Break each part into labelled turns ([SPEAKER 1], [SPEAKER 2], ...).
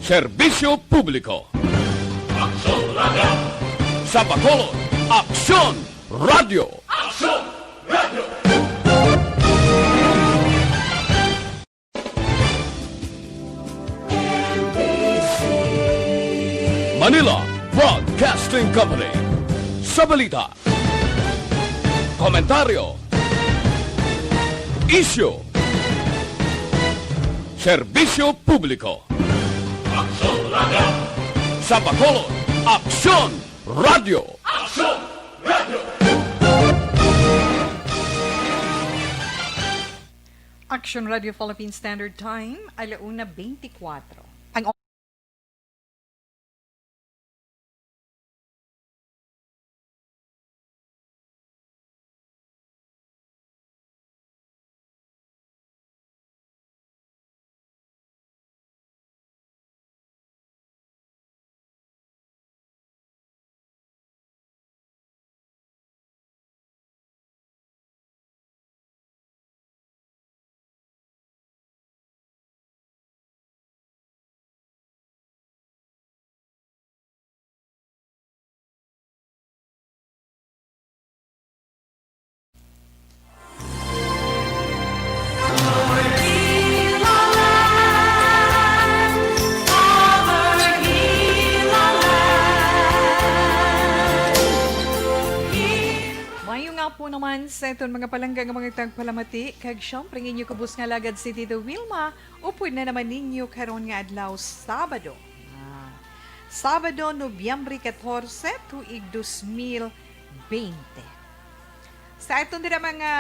[SPEAKER 1] Serbisyo Publiko.
[SPEAKER 2] Aksyon Radio!
[SPEAKER 1] Sa Bacolod, Aksyon Radio!
[SPEAKER 2] Aksyon Radio!
[SPEAKER 1] Manila Broadcasting Company. Sa balita, komentaryo, isyu, serbisyo publiko.
[SPEAKER 2] Aksyon Radio!
[SPEAKER 1] Sa Bacolod, Aksyon Radio!
[SPEAKER 2] Aksyon Radio!
[SPEAKER 3] Action Radio Philippine Standard Time, 1:24. Ang po naman sa itong mga palanggang mga tagpalamati, kag siyempre ninyo kabus nga lagad si Tito Wilma, upod na naman ninyo karon nga adlaw Sabado. Sabado, Nobyembre 14, tuig 2020. Sa itong dira mga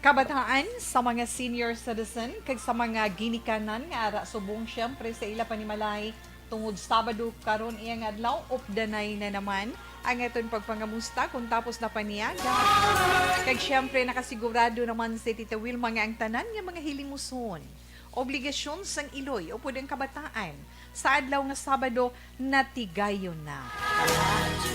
[SPEAKER 3] kabataan, sa mga senior citizen, kag sa mga ginikanan nga ara subong siyempre sa ila panimalay tungod Sabado karon iyang adlaw, updanay na naman ang itong pagpangamusta kung tapos na paniaga. Kag siyempre nakasigurado naman si Tita Wilma nga ang tanan nga mga hilimuson, obligasyon sang iloy o pudeng kabataan sa adlaw nga Sabado natigayon na.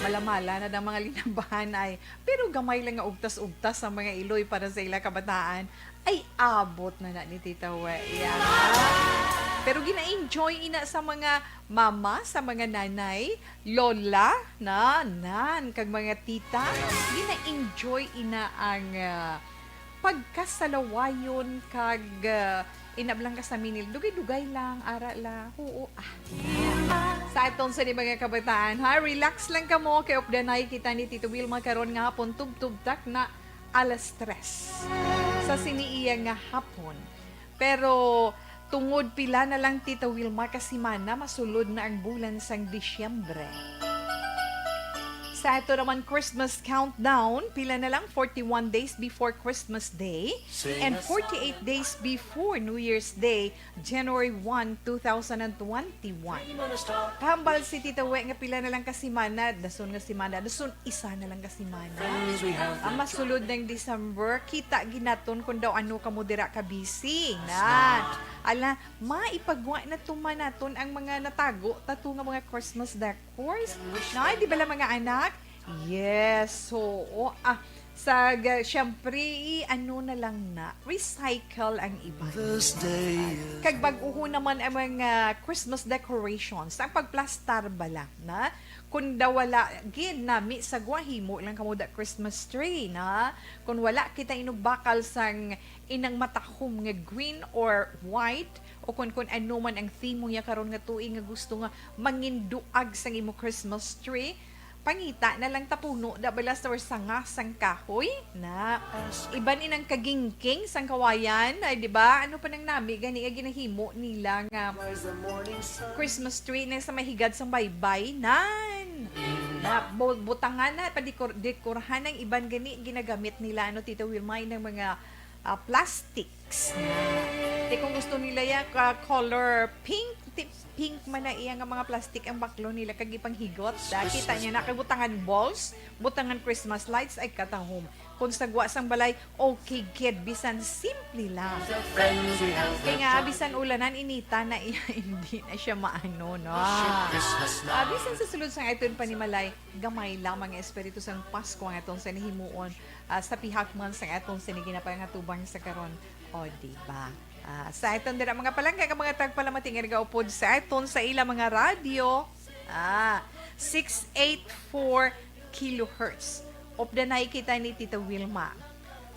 [SPEAKER 3] Malamala na ng mga linambahan ay pero gamay lang nga ugtas-ugtas sa mga iloy para sa ila kabataan ay abot na ni Tita Wea. Pero gina-enjoy ina sa mga mama, sa mga nanay, lola, nan, kag mga tita. Gina-enjoy ina ang pagkasalawayon kag inablang ka sa minil. Dugay-dugay lang, ara la, huo. Sa atong sa mga kabataan, ha? Relax lang ka mo, kay updanay kita ni Tito Wilma karon nga hapon, tub-tubtak na alas 3 sa siniiya nga hapon. Pero tungod pila na lang Tita Wilma kasimana masulod na ang bulan sang Disyembre. Sa ito naman Christmas countdown, pila na lang 41 days before Christmas Day and 48 days before New Year's Day, January 1, 2021. Kahambal si Tita We nga pila na lang kasimana, dason nga simana, dason isa na lang kasimana. Ang masulod ng December, kita ginaton kung daw ano ka mo dira ka busy. Ala, maipagwa na tumanaton ang mga natago, tato nga mga Christmas decors. Di ba lang mga anak? Yes, so, syempre, ano na lang na, recycle ang iba. Kag bag-uho naman ang mga Christmas decorations, ang pagplastar ba lang, na? Kung daw wala, ginami sa guwahimo lang kamuda Christmas tree, na? Kung wala kita inugbakal sang inang matahom nga green or white, o kung ano man ang theme mo niya karon nga tuig nga gusto nga manginduag sang imo Christmas tree, pangita na lang tapuno da balas or sanga sang kahoy na iban inang kagingking sang kawayan ay di ba ano pa nang nami gani nga ginahimo nila nga Christmas tree na sa mahigad sang baybay nan na butangan na dekorahan ng iban gani ginagamit nila ano Tita Wilma ng mga plastics na kung gusto nila ya color pink man na iya nga mga plastic ang baklo nila kag ipanghigot. Kita niya na kay butangan balls, butangan Christmas lights ay katahom. Kung sagwa sang balay, okay kid, bisan simple lang. Kaya nga, bisan ulanan inita na iya, hindi na siya maano, no? Bisan sa sulod sang iton panimalay, gamay lang mga espiritu sang Pasko ang atong sanihimuon sa pihak man sang atong siniginapay nga tubang sa karon. O, diba? Sa iton dira mga palangga ka mga tagpalamating nga nagaupod sa iton sa ila mga radyo. 684 kilohertz. Opdanay kita ni Tita Wilma.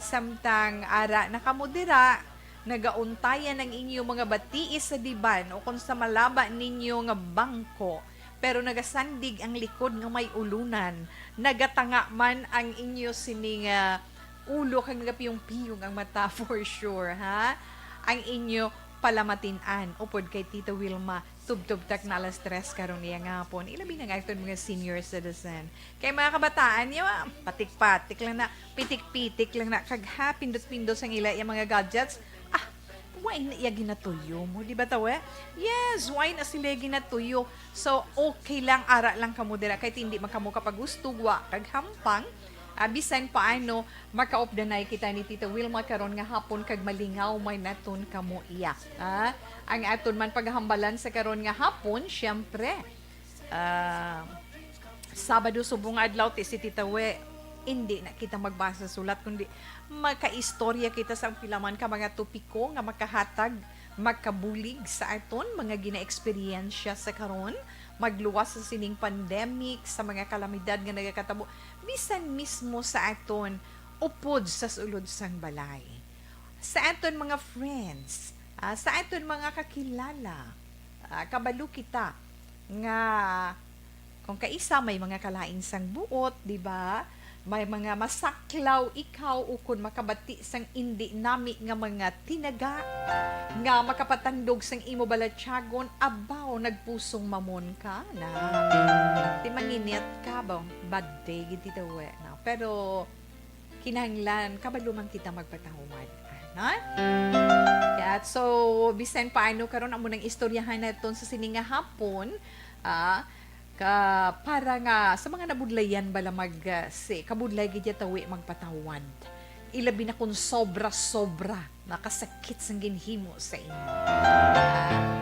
[SPEAKER 3] Samtang ara nakamudira, nagauntayan ang inyo mga batiis sa diban o kung sa malaba ninyo nga bangko, pero nagasandig ang likod nga may ulunan, nagatanga man ang inyo sining ulo kang nagapiyong-piyong ang mata for sure, ha? Ang inyo palamatinan upod kay Tita Wilma tub-tub-tak na alas 3 karon niya nga hapon. Ilabi na nga ito mga senior citizen. Kay mga kabataan, yung patik-patik lang na, pitik-pitik lang na, kagha, pindot-pindot sa ila yung mga gadgets. Why na iya ginatuyo mo? Di ba tawe? Yes, why na sila ginatuyo? So, okay lang, ara lang kamo dira. Kahit hindi makamo kapag gusto, kaghampang. Bisan paano makaopdanay kita ni Tita Wilma karon nga hapon kag malingaw may naton kamo iya. Ang aton man paghambalan sa karon nga hapon, syempre. Sabado subong adlaw ti si Tita We, hindi na kita magbasa sulat kundi makaistorya kita sa pilaman ka mga topiko nga makahatag, makabulig sa aton mga gina-eksperyensya sa karon, magluwas sa sining pandemic, sa mga kalamidad nga nagakatabo, bisan mismo sa aton upod sa sulod sang balay. Sa aton mga friends, sa aton mga kakilala, kabalo kita nga kung kaisa may mga kalain sang buot, di ba? May mga masaklaw ikaw ukon makabati sang indi nami nga mga tinaga nga makapatandog sang imo balatyagon abaw nagpusong mamon ka na di manginit ka ba bad day giti tawe na pero kinahanglan kabalo man kita magpatawad na yeah, so bisan paano karon amo nang istoryahan naton sa sininga hapon para nga sa mga nabudlayan bala kabudlay gidya tawi magpatawad. Ilabi na kung sobra-sobra nakasakit sang ginhimo sa inyo.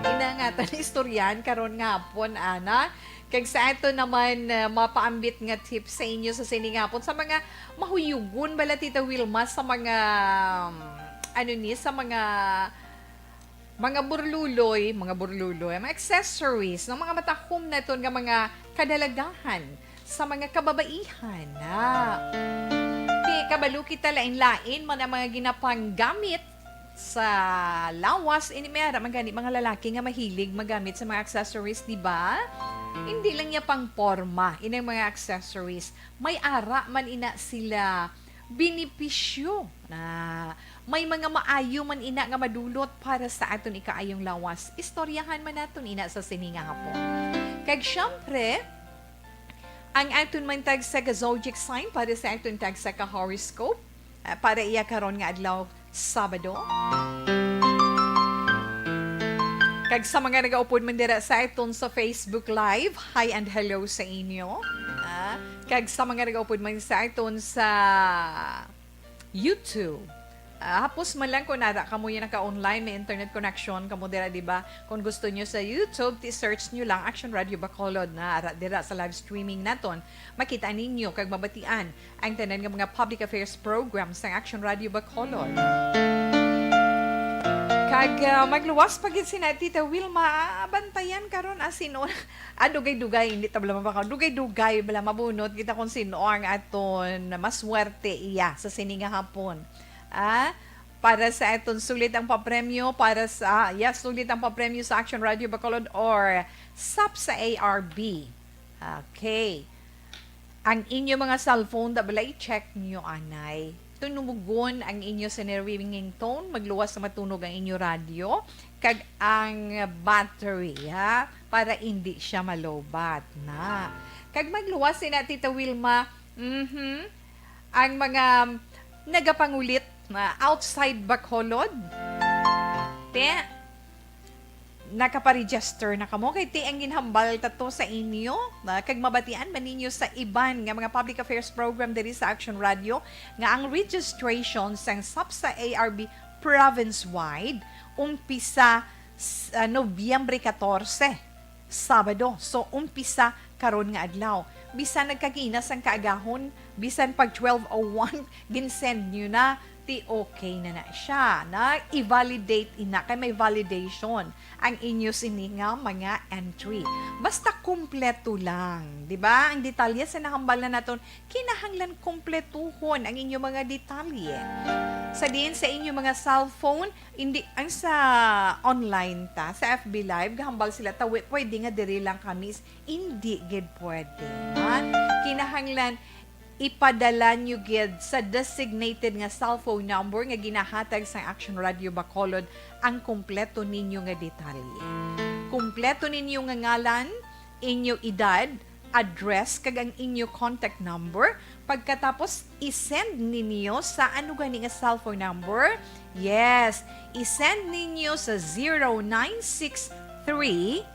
[SPEAKER 3] Inangatan istoryan karon nga hapon ana kag sa ato naman mapaambit nga tips sa inyo sa sining hapon sa mga mahuyugon bala Tita Wilma sa mga sa mga burluloy, mga accessories, ng mga matahom na ito, nga mga kadalagahan sa mga kababaihan. Di kabalo kita lain-lain, mga ginapanggamit sa lawas, mayara magani mga lalaki nga mahilig magamit sa mga accessories, di ba? Hindi lang niya pang porma, inang mga accessories. May ara man ina sila binipisyo na may mga maayo man ina nga madulot para sa aton ikaayong lawas. Istoryahan man naton ina sa sininga hapon. Kag syempre, ang aton man tag sa zodiac sign para sa aton tag sa horoscope para iya karon nga adlaw Sabado. Kag sa mga nagaupod man dira sa aton sa Facebook Live, hi and hello sa inyo. Kag sa mga nagaupod man sa aton sa YouTube. Hapos man lang kung nara kamo yung naka-online, may internet connection kamo dira, di ba? Kung gusto nyo sa YouTube, search nyo lang Action Radio Bacolod na ara dira sa live streaming naton. Makita ninyo kag mabatian ang tanan nga mga public affairs programs ng Action Radio Bacolod. Kag magluwas pagid si Tita Wilma, bantayan karon sino dugay-dugay hindi tabla mabaka dugay-dugay bala mabunot kita kung sino ang aton maswerte iya sa sininga hapon. Para sa aton sulit ang papremyo sulit ang papremyo sa Action Radio Bacolod or SAP sa ARB. Okay. Ang inyo mga cellphone balay check nyo anay. Tunumugon ang inyo sa ringing tone, magluwas sa matunog ang inyo radio, kag ang battery, para hindi siya malobat na. Kag magluwas na Tita Wilma, ang mga nagapangulit na outside Bacolod, nakaparegister na kamo kay ang ginhambal tato sa inyo kag mabatian man ninyo sa iban nga mga public affairs program diri sa Action Radio nga ang registration sang SAPSA ARB province-wide umpisa Nobyembre 14, Sabado. So umpisa karon nga adlaw. Bisan nagkaginas ang kaagahon, bisan pag 12:01 ginsend nyo na ti okay na siya. Na i-validate ina, kay may validation ang inyo sini nga mga entry. Basta kumpleto lang, di ba? Ang detalye sa nakambal na naton, kinahanglan kumpletuhon ang inyo mga detalye. Sa din sa inyo mga cellphone, hindi ang sa online ta, sa FB Live, gahambal sila tawi, pwede nga diri lang kami, hindi gid pwede. Ha? Kinahanglan ipadala nyo gid sa designated nga cellphone number nga ginahatag sa Action Radio Bacolod ang kumpleto ninyo nga detalye. Kumpleto ninyo nga ngalan, inyo edad, address, kag ang inyo contact number. Pagkatapos, isend ninyo sa ano gani nga cellphone number? Yes, isend ninyo sa 0963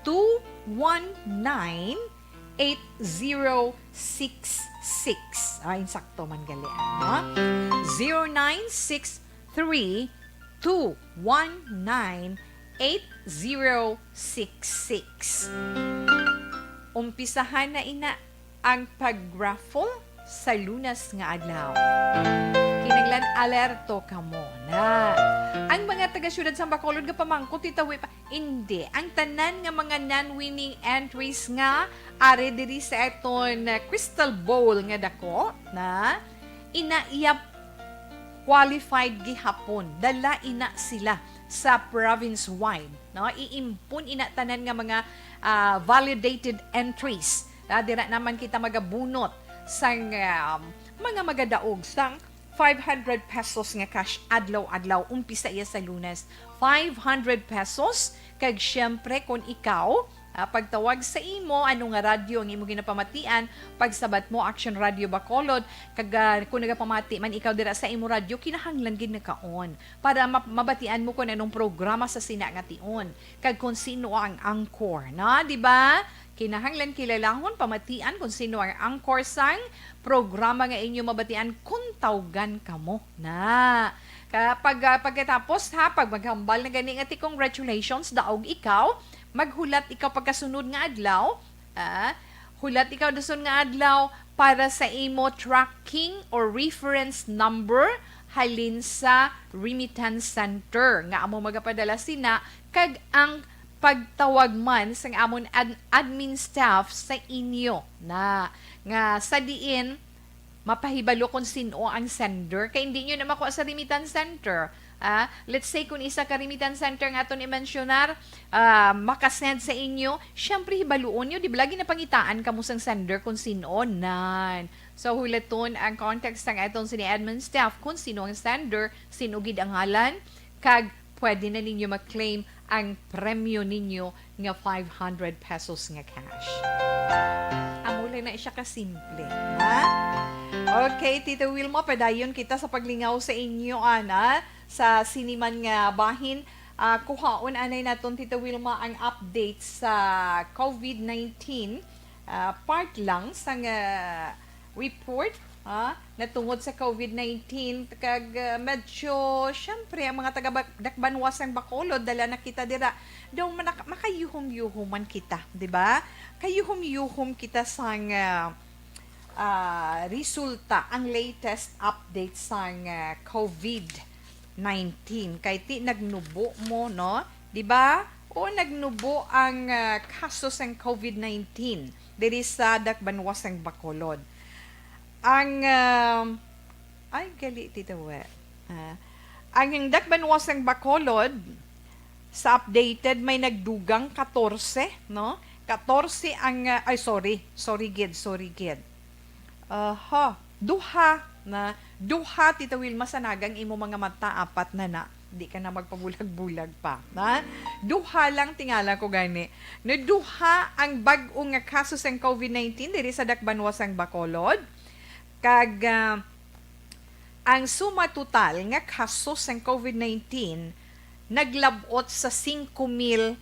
[SPEAKER 3] 219 8066. Insakto man gali. No? 0963-219-8066. Umpisahan na ina ang pag-raffle sa Lunas nga adlaw. Kinanglan alerto ka mo na ang mga taga-syudad sa Bacolod nga pamangkot itawi pa. Hindi. Ang tanan nga mga non-winning entries nga are diri sa eton crystal bowl nga dako na inaiyap qualified gihapon. Dala ina sila sa province-wide. No? Iimpun ina tanan nga mga validated entries. Dira naman kita magabunot sang mga magadaog sang 500 pesos nga cash adlaw-adlaw. Umpisa iya sa Lunes. 500 pesos. Kag syempre, kung ikaw, pagtawag sa imo, ano nga radyo ang imo ginapamatian, pagsabat mo, Action Radio Bacolod, kag kung nagapamati man ikaw dira sa imo radyo, kinahanglan gid na kaon. Para mabatian mo kung anong programa sa sina nga tion. Kag kung sino ang anchor. Na, di ba? Kinahanglan kilalahon, pamatian kung sino ang anchor sang programa nga inyo mabatian kung tawgan kamo na. Pagkatapos pag maghambal na gani nga ti congratulations, daog ikaw, maghulat ikaw pagkasunod nga adlaw, hulat ikaw dason nga adlaw para sa imo tracking or reference number halin sa remittance center nga amo magapadala sina kag ang pagtawag man sa amon admin staff sa inyo na nga sa diin mapahibalo kung sino ang sender kay hindi nyo na makuha sa remittance center. Let's say kung isa ka remittance center nga ito i-mentionar, makasend sa inyo, syempre hibaluon nyo, di ba lagi na pangitaan ka mo sang sender kung sino nan. So hulaton ang context ng itong sini admin staff kung sino ang sender, sino gid ang ngalan, kag pwede na ninyo mag-claim ang premyo ninyo nga 500 pesos nga cash. Amulay na siya kasimple. Ha? Okay, Tita Wilma, padayon kita sa paglingaw sa inyo, ana, sa siniman nga bahin. Kuhaon, anay naton, Tita Wilma, ang update sa COVID-19. Part lang sa report natungod sa COVID-19 kag medyo syempre ang mga taga Dakbanwas ang Bacolod dala na kita dira daw makayuhom-yuhuman kita, di ba? Kayuhom-yuhom kita sang resulta ang latest update sang COVID-19 kay ti nagnubo mo, no? Di ba? O nagnubo ang kaso sang COVID-19 diri sa Dakbanwas ang Bacolod. Ang ay gali tita we. Ang Dakbanwas ang Bacolod sa updated may nagdugang 14, no? 14 ang sorry gid. Duha tita Wilma sa nagang imo mga mata, apat na. Di ka na magpabulag-bulag pa. Na? Duha lang tingala ko gani. No, duha ang bag-o nga kaso sa COVID-19 diri sa Dakbanwas ang Bacolod. Kag ang suma total nga kaso sa COVID-19 naglabot sa 5,071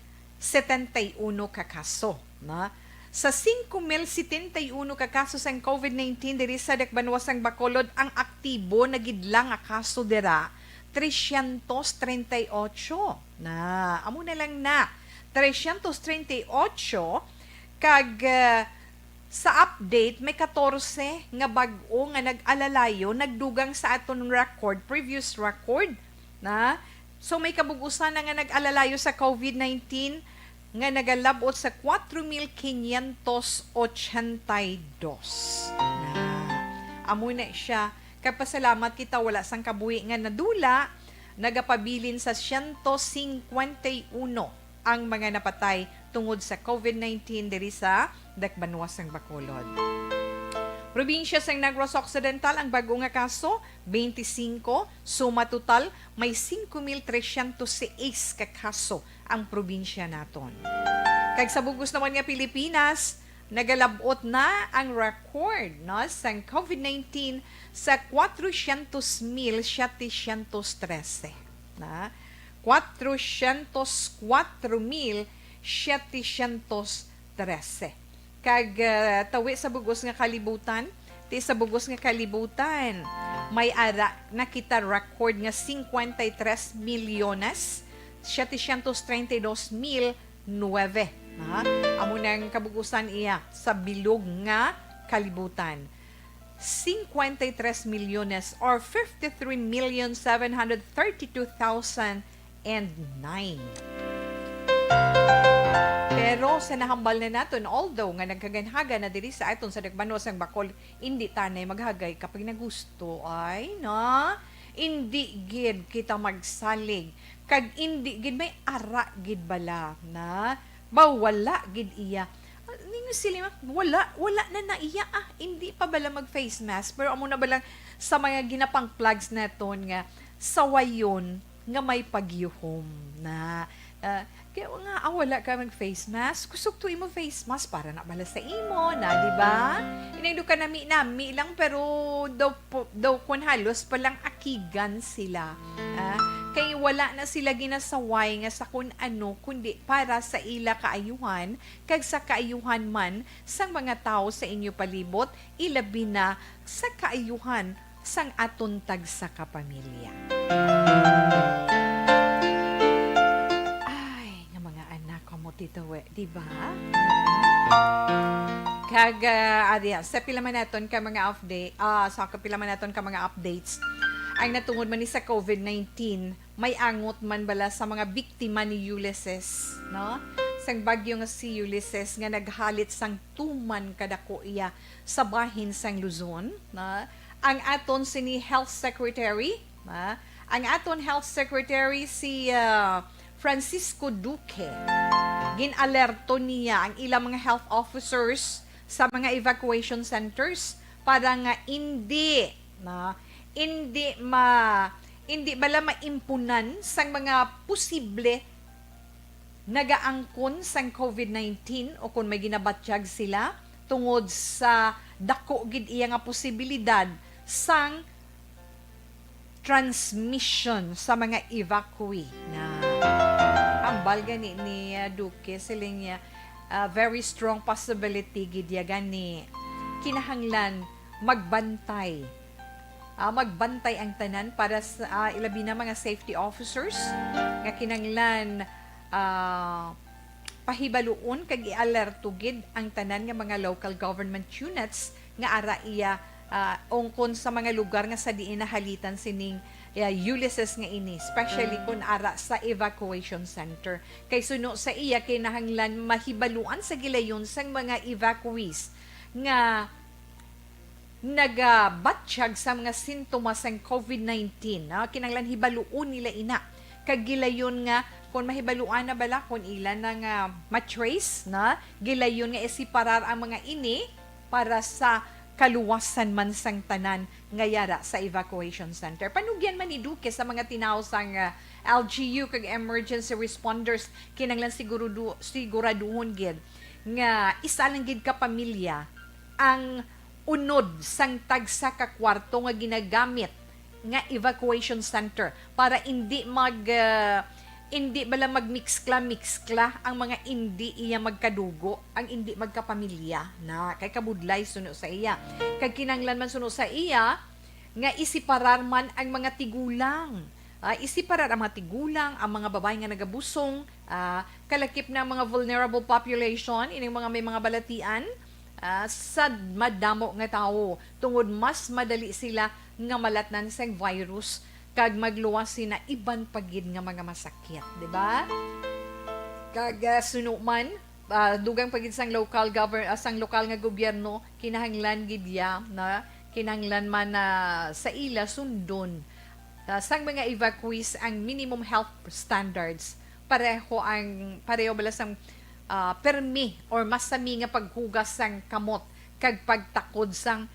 [SPEAKER 3] ka kaso. Na? Sa 5,071 ka kaso sa COVID-19 diri sa Dakbanwas ang Bacolod, ang aktibo na gidlang nga kaso dira 338 na. Amo na lang na 338 kag sa update may 14 nga bag-o nga nag-alalayo nagdugang sa aton record, previous record na. So may kabugusan na nga nag-alalayo sa COVID-19 nga nagalabot sa 4,582 na. Amo na siya. Kapasalamat kita wala sang kabuhi nga nadula, nagapabilin sa 151 ang mga napatay tungod sa COVID-19 diri sa Dakbanwas ng Bacolod. Probinsya sang Negros Occidental ang bago nga kaso 25, suma total may 5,306 ka kaso ang probinsya naton. Kag sa bugos naman nga Pilipinas, nagalabot na ang record no sang COVID-19 sa 400,713 na 404,713 kag tawi sa bugos nga kalibutan, sa bugos nga kalibutan may ara nakita record nga 53 milyones 732,009 na amo nang kabugusan iya sa bilog nga kalibutan. 53 milyones or 53,732,009. Pero sa nahambal na naton, although nga nagkaganhaga na diri sa aton sa Dakbanwas ng Bacol, hindi tanay maghagay kapag nagusto ay na hindi gid kita magsalig kag hindi gid may ara gid bala na bawala gid iya. Ninyo sila wala na iya hindi pa bala mag face mask pero amo na bala sa mga ginapang plugs naton nga sawayon nga may pagyuhom na kaya nga wala ka mag face mask kusog to imo face mask para na bala sa imo na di ba inaydo ka nami lang pero daw kun halos palang akigan sila kay wala na sila ginasaway nga sa kun ano kundi para sa ila kaayuhan kag sa kaayuhan man sang mga tao sa inyo palibot ilabi na sa kaayuhan sang aton tagsa ka pamilya. Ay, nga mga anak ko mo tito, di ba? Kag sa pila man naton ka mga update, sa pila man naton ka mga updates ang natungod man ni sa COVID-19, may angot man bala sa mga biktima ni Ulysses, no? Sang bagyo nga si Ulysses nga naghalit sang tuman kadako iya sa bahin sang Luzon, na ang aton sini Health Secretary, na ang aton Health Secretary si Francisco Duque. Ginalerto niya ang ilang mga health officers sa mga evacuation centers para nga hindi bala maimpunan sang mga posible nagaangkon sang COVID-19 o kung may ginabatyag sila tungod sa dako gid iya nga posibilidad sang transmission sa mga evacuee na ambal gani ni Duque siling very strong possibility gid ya gani kinahanglan magbantay ang tanan para sa ilabi na mga safety officers nga kinanglan pahibaluon kag i-alerto gid ang tanan nga mga local government units nga ara iya ongkon sa mga lugar nga sa diin nahalitan sining Ulysses nga ini, especially kung ara sa evacuation center. Kay suno sa iya kinahanglan mahibaluan sa gilayon sang mga evacuees nga nagabatsyag sa mga sintomas ng COVID-19. Kinanglan hibaluon nila ina. Kagilayon nga, kung mahibaluan na bala, kung ilan na nga matrace, na gilayon nga isiparar ang mga ini para sa kaluwasan man sang tanan ngayara sa evacuation center. Panugyan man ni Duque sa mga tinaw sang LGU kag emergency responders kinanglan siguraduhon gid nga isa lang gid ka pamilya ang unod sang tagsa ka kwarto nga ginagamit nga evacuation center para hindi bala magmix-kla ang mga hindi iya magkadugo, ang hindi magkapamilya na kay kabudlay suno sa iya. Kag kinanglan man suno sa iya nga isiparar man ang mga tigulang. Isiparar ang mga tigulang, ang mga babae nga nagabusong, kalakip na mga vulnerable population, ining mga may mga balatian, sa madamo nga tao tungod mas madali sila nga malatnan sa virus kag magluwas sina iban pagid nga mga masakit, di ba? Kag sunuman dugang pagid sang sang lokal nga gobyerno kinahanglan gid ya na kinahanglan man sa ila sundon sang mga evacuees ang minimum health standards pareho bala sang permi or masami nga paghugas sang kamot kag pagtakod sang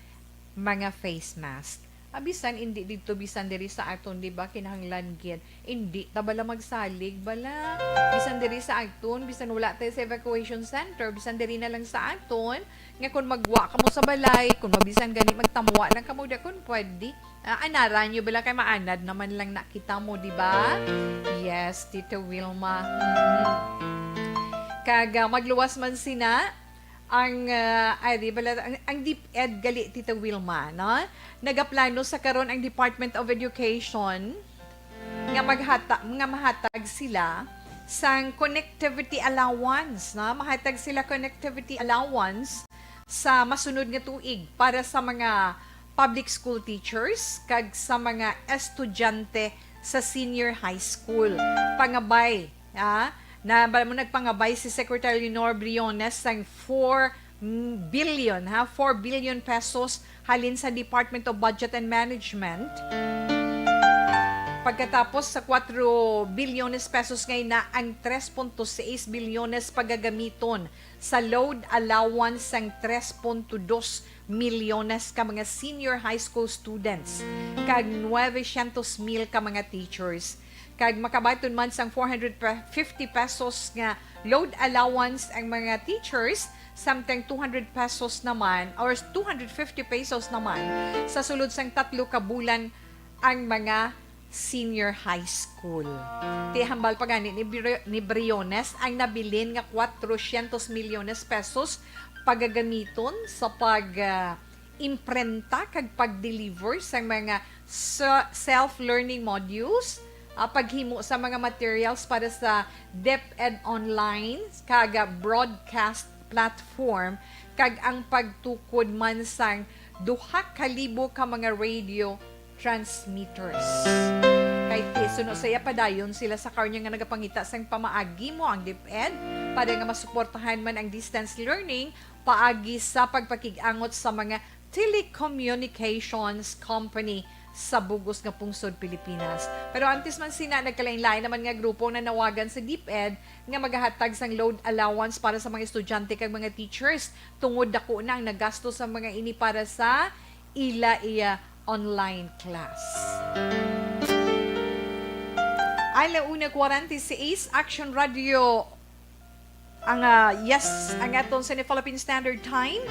[SPEAKER 3] mga face mask. Bisan hindi dito bisan diri sa aton, di ba, kinahanglan gid hindi ta bala magsalig bala bisan diri sa aton, bisan wala tayo sa evacuation center, bisan diri na lang sa aton nga kung magwa ka mo sa balay, kung mabisan gani magtamwa lang kamo da kun pwede anara nyo bala kay maanad naman lang nakita mo, di ba? Yes, Tita Wilma. Kag magluwas man sina ang DepEd gali, Tita Wilma, no? Nagaplano sa karon ang Department of Education nga mahatag sila sang connectivity allowance, no? Mahatag sila connectivity allowance sa masunod nga tuig para sa mga public school teachers kag sa mga estudyante sa senior high school. Pangabay, na mo nagpangabay si Secretary Leonor Briones sang 4 billion pesos halin sa Department of Budget and Management. Pagkatapos sa 4 bilyones pesos ngayon na ang 3.6 bilyones pagagamiton sa load allowance sang 3.2 milyones ka mga senior high school students kag 900,000 ka mga teachers. Kag makabaton man sang 450 pesos nga load allowance ang mga teachers, samtang 200 pesos naman or 250 pesos naman sa sulod sang 3 ka bulan ang mga senior high school. Tihambal pa gani ni Briones ang nabilin nga 400 milyones pesos pagagamiton sa imprenta kag pag-deliver sa mga self-learning modules, paghimo sa mga materials para sa DepEd Online kag broadcast platform kag ang pagtukod man sang 2,000 ka mga radio transmitters. Kay suno saya padayon sila sa karnya nga nagapangita sang pamaagi mo ang DepEd para nga masuportahan man ang distance learning paagi sa pagpakig-angot sa mga telecommunications company sa bugos nga pungsod Pilipinas. Pero antes man sina nagkalain-lain naman nga grupo na nawagan sa DepEd nga maghahatag sang load allowance para sa mga estudyante kag mga teachers tungod dako na ang nagasto sa mga ini para sa ila online class. Alauna 46 Action Radio ang ang aton sa Philippine Standard Time.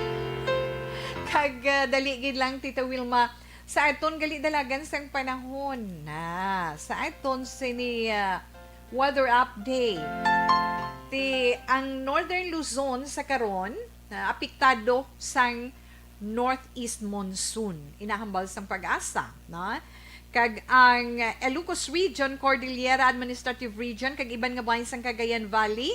[SPEAKER 3] Kag dali gid lang, Tita Wilma, sa aton gali dalagan sang panahon na sa aton sini weather update. Ang Northern Luzon sa karon apektado sang northeast monsoon. Inahambal sang pag-asa, na? Kag ang Ilocos Region, Cordillera Administrative Region, kag iban nga bahin sang Cagayan Valley,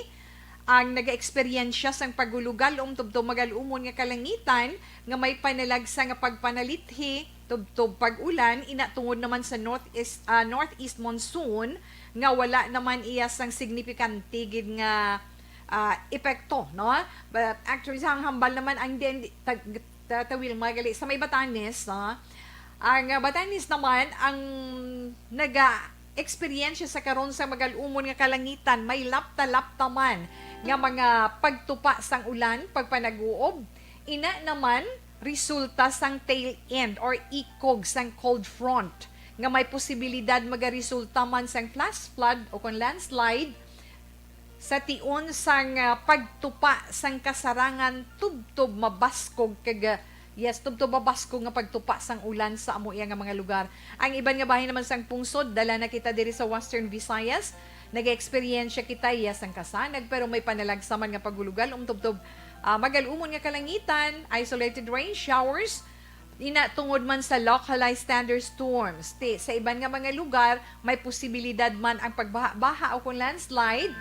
[SPEAKER 3] ang naga-eksperyensya sang pagulugal tubtob magalumon nga kalangitan nga may panalagsa nga pagpanalithi tubtob pag-ulan ina tungod naman sa northeast monsoon nga wala naman iya sang significante gid nga epekto, no? But actually sang hambal naman ang tawil magali sa may Batanes, no? Ang Batanes naman ang naga-eksperyensya sa karon sa magalumon nga kalangitan may lapta-lapta man nga mga pagtupa sang ulan, pagpanaguob, ina naman resulta sang tail end or ikog sang cold front nga may posibilidad magaresulta man sang flash flood o kung landslide sa tion sang pagtupa sang kasarangan tubtob mabaskog kag tubtob mabaskog nga pagtupa sang ulan sa amo iya nga mga lugar. Ang iban nga bahin naman sang pungsod dala na kita diri sa Western Visayas, nag-experience kita sang kasanag pero may panalagsaman nga pagulugal tubtob magalumon nga kalangitan, isolated rain showers, ina tungod man sa localized thunderstorms. Sa iban nga mga lugar may posibilidad man ang pagbaha o kung landslide,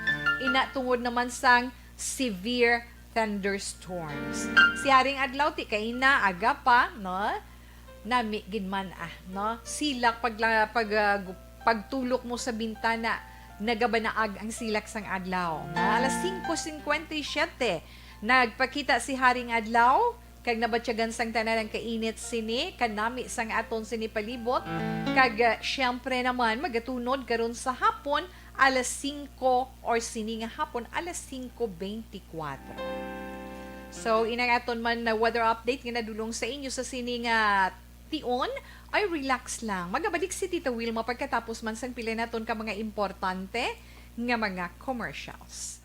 [SPEAKER 3] ina tungod naman sang severe thunderstorms. Si Haring Adlaw, ti kay na, aga pa, no? Nami, ginman, no? Silak, pagtulok mo sa bintana, nagabanaag ang silak sang adlaw. Na alas 5:57, nagpakita si Haring Adlaw, kag nabatsyagan sang tanan ng kainit sini, kanami sang aton sini palibot, kag syempre naman, magatunod karon sa hapon, alas 5 or sini nga hapon, alas 5:24. So, inang aton man na weather update nga nadulong sa inyo sa sini nga tion, ay relax lang. Magabalik si Tita Wilma pagkatapos man sang pila naton ka mga importante nga mga commercials.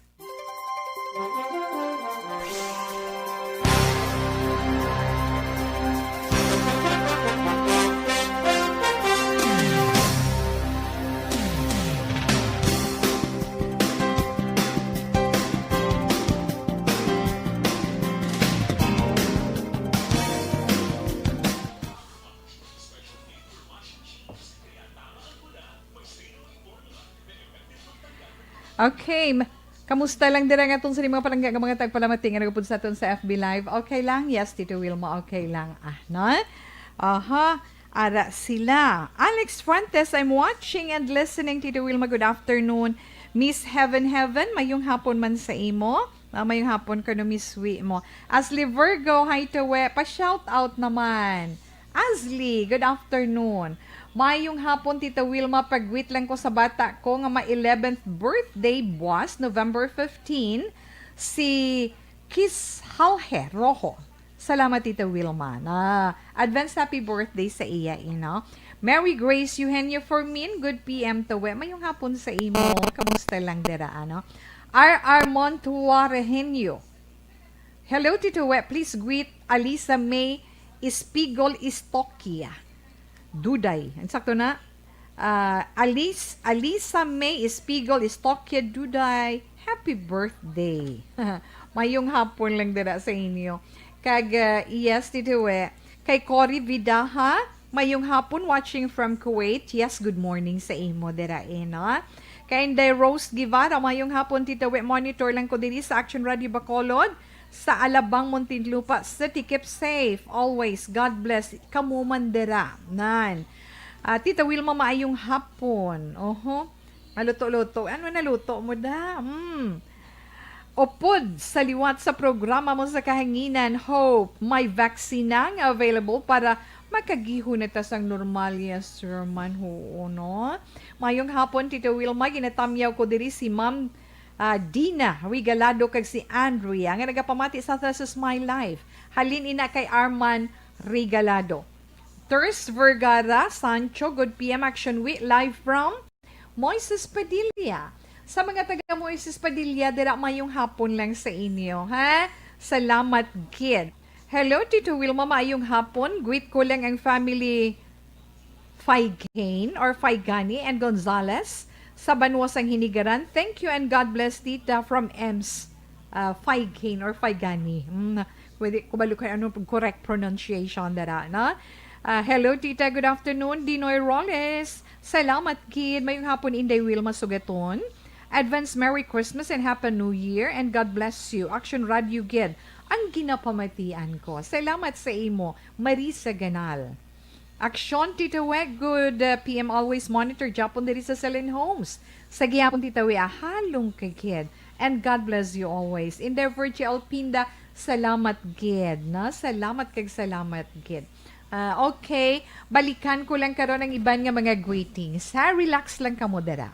[SPEAKER 3] Okay, kamusta lang dira nga itong sa mga palangga nga mga tagpalamating nga nagapod sa aton sa FB Live? Okay lang? Yes, Tito Wilma, okay lang. No? Aha, ara sila. Alex Fuentes, I'm watching and listening. Tito Wilma, good afternoon. Miss Heaven, mayong hapon man sa imo. Mayong hapon ka no, Miss Wi mo. Asli Virgo, hi to we. Pa-shout out naman. Asli, good afternoon. Mayong hapon, Tita Wilma, pagwit lang ko sa bata ko nga ma-11th birthday was November 15, si Kiss Halhe Rojo. Salamat, Tita Wilma. Advance happy birthday sa iya, Mary Grace Eugenio Formin, good PM to we. Mayong hapon sa imo, kamusta lang dira, R.R. Montuarehenyo. Hello, Tito we. Please greet Alisa May Espigol Istokia. Duday. Ang sakto na. Alisa May Espigol Istokia Duday. Happy birthday. Mayong hapon lang dira sa inyo. Kag yes, Tito we. Kay Cory Vidaha, mayong hapon watching from Kuwait. Yes, good morning sa imo dira Kay Inday Rose Guevara, mayong hapon, Tito we. Monitor lang ko diri sa Action Radio Bacolod. Sa Alabang, Muntinlupa City. Keep safe always. God bless. Kamumandera. Nan. Tita Wilma, maayong hapon. Maluto-luto. Ano naluto mo da? Upod sa liwat sa programa mo sa kahanginan. Hope may vaccine nga available para makagiho na ta sang normal. Yes, sir man. Mayong hapon, Tita Wilma, ginatamyaw ko diri si Ma'am Dina Regalado kag si Andrea nga nagapamati sa This Is My Life. Halin ina kay Arman Regalado. Thurs Vergara Sancho, good PM Action Week live from Moises Padilla. Sa mga taga Moises Padilla, dira mayong hapon lang sa inyo, ha? Salamat, kid. Hello, Tito Wilma, mayong hapon. Greet ko lang ang family Faigane or Faigani and Gonzales sa Banwasang Hinigaran. Thank you and God bless, Tita, from Ems Faigane or Faigani. Pwede ko balo kayo ano correct pronunciation dara, na? Hello, Tita. Good afternoon. Dinoy Roles. Salamat, kid. Mayong hapon, Inday Wilma Sugaton. Advance Merry Christmas and Happy New Year and God bless you. Action Radio Gid. Ang ginapamatian ko. Salamat sa imo. Marisa Ganal. Aksyon, Tita We, good PM always monitor Japon diri sa Selin Homes. Sa gihapon, Tita We, halong kay kid. And God bless you always. In their virtual Pinda, salamat gid. Salamat kag salamat gid. Okay, balikan ko lang karon ang iban nga mga greetings. Relax lang ka mo dara.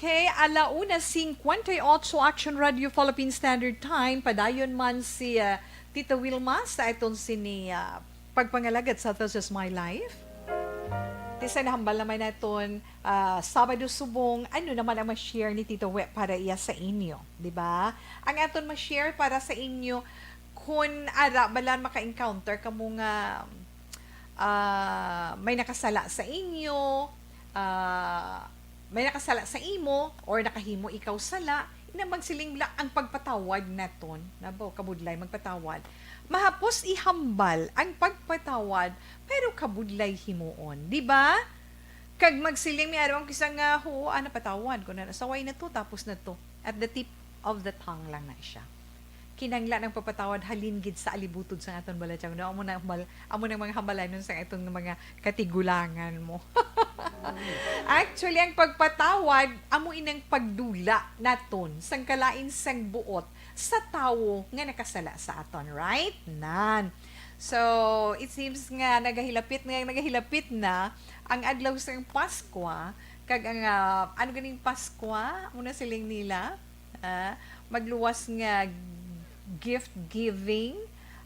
[SPEAKER 3] Okay, 1:58 Action Radio Philippine Standard Time. Padayon man si Tita Wilma sa itong sini pagpangalagad sa This Is My Life. Tisa nahambal naman naton Sabado subong, ano naman ang ma-share ni Tito We para iya sa inyo, di ba? Ang aton ma-share para sa inyo kung ara balan maka-encounter kamo nga may nakasala sa inyo, may nakasala sa imo or nakahimo ikaw sala, inambang silingla ang pagpatawad naton, nabaw kabudlay magpatawad. Mahapos ihambal ang pagpatawad pero kabudlay himuon, di ba? Kag magsiling mi aron kisa nga ana patawad ko na nasaway na to tapos na to. At the tip of the tongue lang na siya. Kinangla ng papatawad halin gid sa alibutod sa aton balatsang. No, amo nang mga hambalanon sa atong mga katigulangan mo. Actually, ang pagpatawad amo inang pagdula naton sang kalain sang buot sa tawo nga nakasala sa aton, right? Nan. So, it seems nga nagahilapit na ang adlaw sang Pasko, kag ang ano ganing Pasko, muna siling nila, magluwas nga gift giving,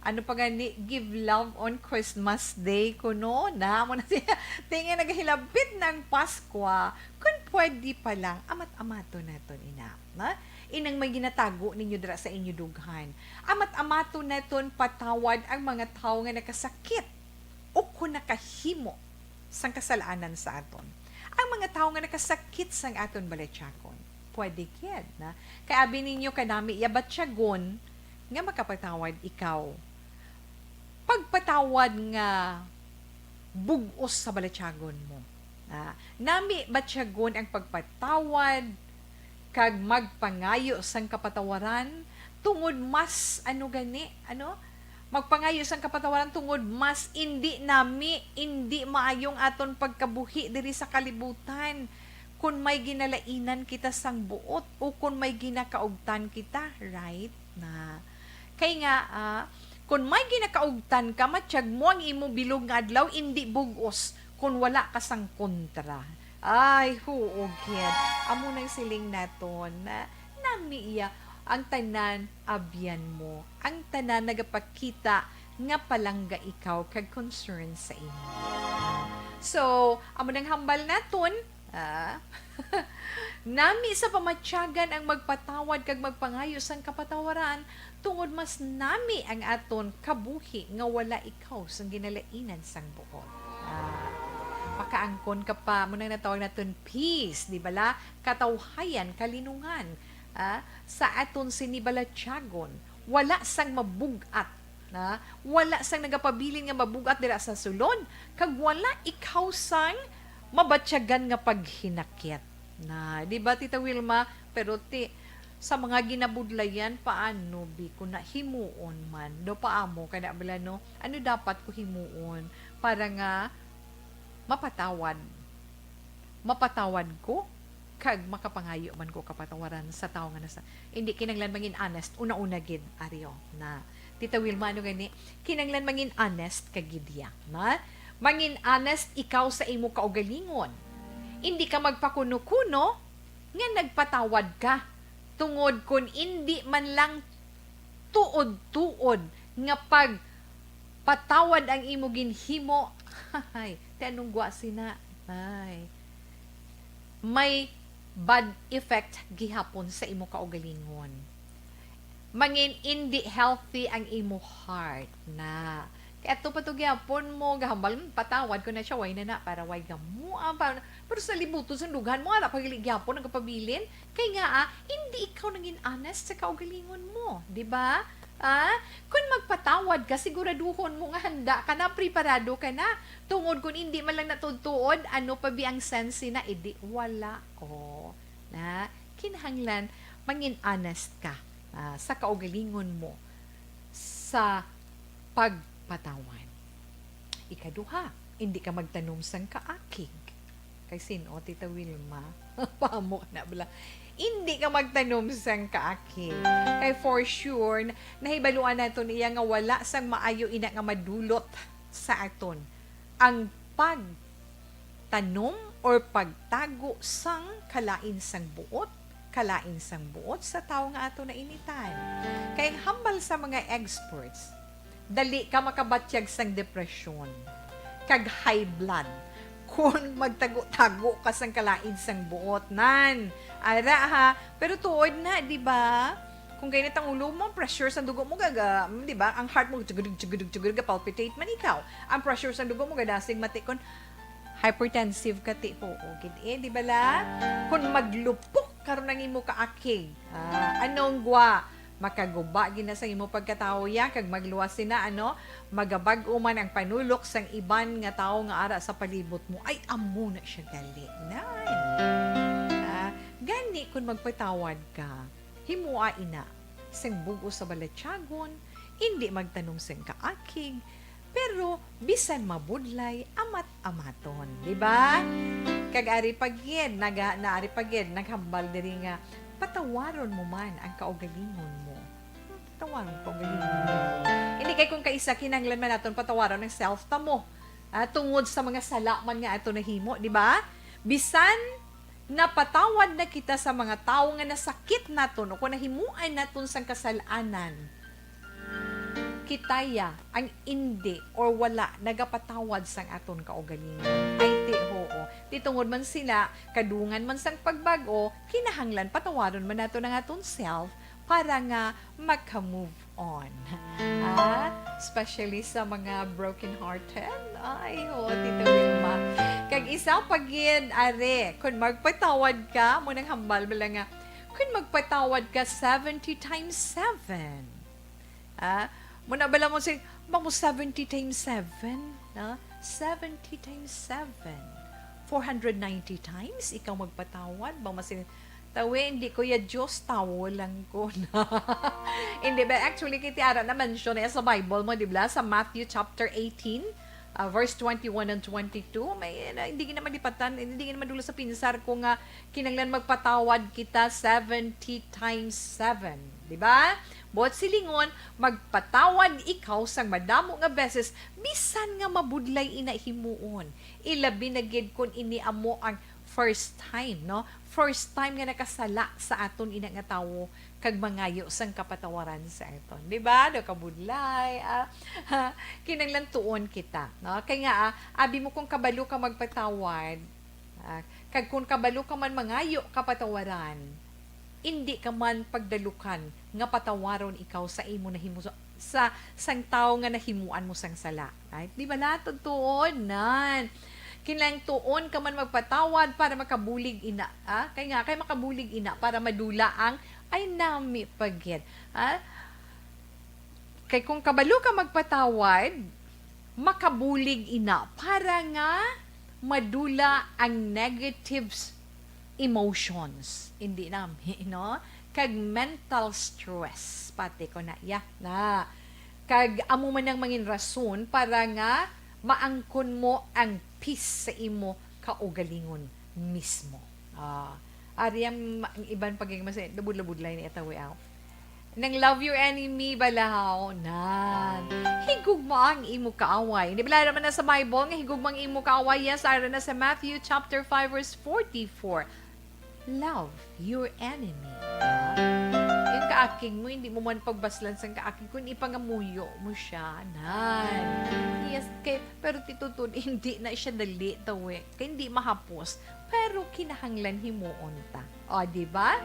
[SPEAKER 3] ano pa gani, give love on Christmas Day kuno na mo na siya tingin nagahilapit ng Pasko, kung pwede pa lang amat-amato naton ina, na inang may ginatago ninyo dira sa inyo dughan. Amat-amato naton patawad ang mga tao nga nakasakit o kung nakahimo sang kasalaanan sa aton. Ang mga tao nga nakasakit sang aton balatsakon, pwede kid na kay abi ninyo kanami yabatsagon nga makapatawad ikaw. Pagpatawad nga bugos sa balatsagon mo. Nami batsagon ang pagpatawad kag magpangayo sang kapatawaran tungod mas magpangayo sang kapatawaran tungod mas indi maayong aton pagkabuhi diri sa kalibutan kung may ginalainan kita sang buot o kung may ginakaugtan kita, right? Na kay nga kung may ginakaugtan ka matsyag mo ang imo bilog nga adlaw indi bugos kung wala ka sang kontra. Ay, huugyan. Amo nang siling naton na nami iya ang tanan abyan mo. Ang tanan nagapakita nga palangga ikaw kag concern sa imo. So, amo nang hambal naton, nami sa pamatyagan ang magpatawad kag magpangayo sang kapatawaran tungod mas nami ang aton kabuhi nga wala ikaw sang ginalainan sang buot. Makaangkon ka pa mo nang natawag naton peace, di bala? Katawhayan, kalinungan. Sa aton sinibalatyagon, wala sang mabugat, wala sang nagapabilin nga mabugat dira sa sulod, kag wala ikaw sang mabatyagan nga paghinakit. Di ba, Tita Wilma? Pero sa mga ginabudlayan, paano bi ko na himuon man? Do paamo kada bala no? Ano dapat ko himuon para nga mapatawad ko kag makapangayo man ko kapatawaran sa tao nga nasa hindi kinanglan mangin honest una-una gid aryo na Tita Wilma ano gani kinanglan mangin honest kag gidya na mangin honest ikaw sa imo kaugalingon. Hindi ka magpakuno-kuno nga nagpatawad ka tungod kun hindi man lang tuod-tuod nga pag patawad ang imo ginhimo. Ay, tanong gwa sina. Ay. May bad effect gihapon sa imo kaugalingon. Mangin hindi healthy ang imo heart na. Kaya ito pa ito gihapon mo, gahambal, patawad ko na siya, way na para way gamu. Pero sa libuto, sandugan mo, pagili gihapon, nagkapabilin. Kaya nga, hindi ikaw naging honest sa kaugalingon mo. Diba? Kung magpatawad ka, siguraduhon mo nga handa ka na, preparado ka na. Tungod kung hindi man lang natutuod, ano pa bi ang sense na, edi wala ko. Na, kinahanglan, mangin honest ka sa kaugalingon mo sa pagpatawan. Ikaduha, hindi ka magtanom sang kaakig. Kay sino, Tita Wilma? Paamo ka na bala. Hindi ka magtanom sang kaakig. Kay for sure, nahibaluan nato niya nga wala sang maayo ina nga madulot sa aton. Ang pagtanom or pagtago sang kalain sang buot sa tao nga ato na initan. Kaya hambal sa mga experts, dali ka makabatyag sang depresyon, kag high blood, kung magtago-tago ka sang kalain sang buot nan. Ara ha, pero tuod na, di ba? Kung ganit ang ulo mo, pressure sa dugo mo gaga, di ba? Ang heart mo chugudug palpitate man ikaw. Ang pressure sa dugo mo gadasig matikon hypertensive ka ti po. Di ba la? Kung maglupok karon nang imo kaakig. Anong gwa? Makaguba gina sa imo pagkatao ya kag magluwas sina magabag-o man ang panulok sang iban nga tawo nga ara sa palibot mo ay amo na siya gali gani kun magpatawad ka himua ina sang bugo sa balatyagon hindi magtanong sang kaakig pero bisan mabudlay amat-amaton di ba kag ari pagyed naari pagyed naghambal diri nga patawaron mo man ang kaugalingon mo. Patawaron ang kaugalingon mo. Hindi kay kung kaisa kinanglan man naton patawaron ng self-ta mo. Tungod sa mga sala man nga ato nahimo, di ba? Bisan napatawad na kita sa mga tao nga nasakit naton o kung nahimuan naton sang kasalanan. Kitaya ang hindi or wala nagapatawad sang aton kaugalingon. Ay di tungod man sila, kadungan man sang pagbago, kinahanglan patawaron man nato ng aton self para nga maka-move on. Especially sa mga broken-hearted. Ay, Tita Wilma. Kag isa pagin, are, kung magpatawad ka, munang hambal bala nga, kung magpatawad ka 70 times 7. Muna bala mo siya, bang mo 70 times 7? 70 times 7. 490 times ikaw magpatawad ba masin tawe hindi ko ya Diyos tawo lang ko na hindi ba actually kiti ara na mention sa Bible mo di ba sa Matthew chapter 18 verse 21 and 22 may hindi naman dipatan hindi naman dulo sa pinsar ko nga kinanglan magpatawad kita 70 times 7 di ba buot silingon magpatawad ikaw sang madamo nga beses bisan nga mabudlay ina himuon ilabi na gid kun ini amo ang first time, no? First time nga nakasala sa aton ina nga tawo kag mangayo sang kapatawaran sa aton. Di ba? Do kabudlay, kinanglan tuon kita, no? Kay nga abi mo kung kabalo ka magpatawad, kag kung kabalo ka man mangayo kapatawaran, hindi ka man pagdalukan nga patawaron ikaw sa imo na himo sa sang tao nga nahimuan mo sang sala. Right? Di ba na tuon nan? Kinang tuon ka man magpatawad para makabulig ina. Kay nga, kay makabulig ina para madula ang ay nami pagyan. Kay kung kabalo ka magpatawad, makabulig ina para nga madula ang negative emotions. Hindi nami, no? Kag mental stress. Pati ko na, na. Kag amo man ang mangin rason para nga maangkon mo ang peace sa imo kaugalingon mismo. Ari ang iban pagiging masaya, labud-labud lang ni itawi out. Nang love your enemy, balahaw, nan. Higugma ang imo kaaway. Hindi bala naman na sa Bible, nga higugma ang imo kaaway. Yes, ara na sa Matthew chapter 5 verse 44. Love your enemy. Yung kaaking mo, hindi mo man pagbaslan sa kaaking kung ipangamuyo mo siya. Nan. Yes, pero titutun, hindi na siya dali tawi. Kaya hindi mahapos. Pero kinahanglan himuon ta. O, di ba?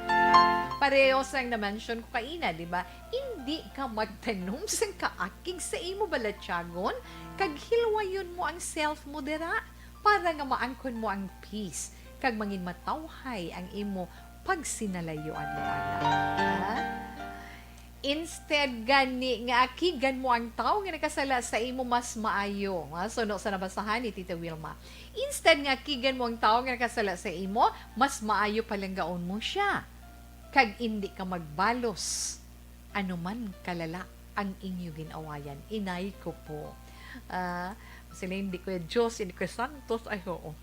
[SPEAKER 3] Pareho sang na-mention ko kaina, di ba? Hindi ka magtanom sa kaaking sa imo balatyagon, kag hilwayon mo ang self mo dira para nga maangkon mo ang peace. Kag mangin matawhay ang imo pag sinalayo adlaw-adlaw. Instead gani nga akigan mo ang tao nga nakasala sa imo mas maayo. Suno sa nabasahan ni Tita Wilma. Instead nga akigan mo ang tao nga nakasala sa imo, mas maayo palanggaon mo siya. Kag hindi ka magbalos. Ano man kalala ang inyo ginawayan. Inay ko po. Sila hindi ko Diyos, hindi ko Santos, ay oo.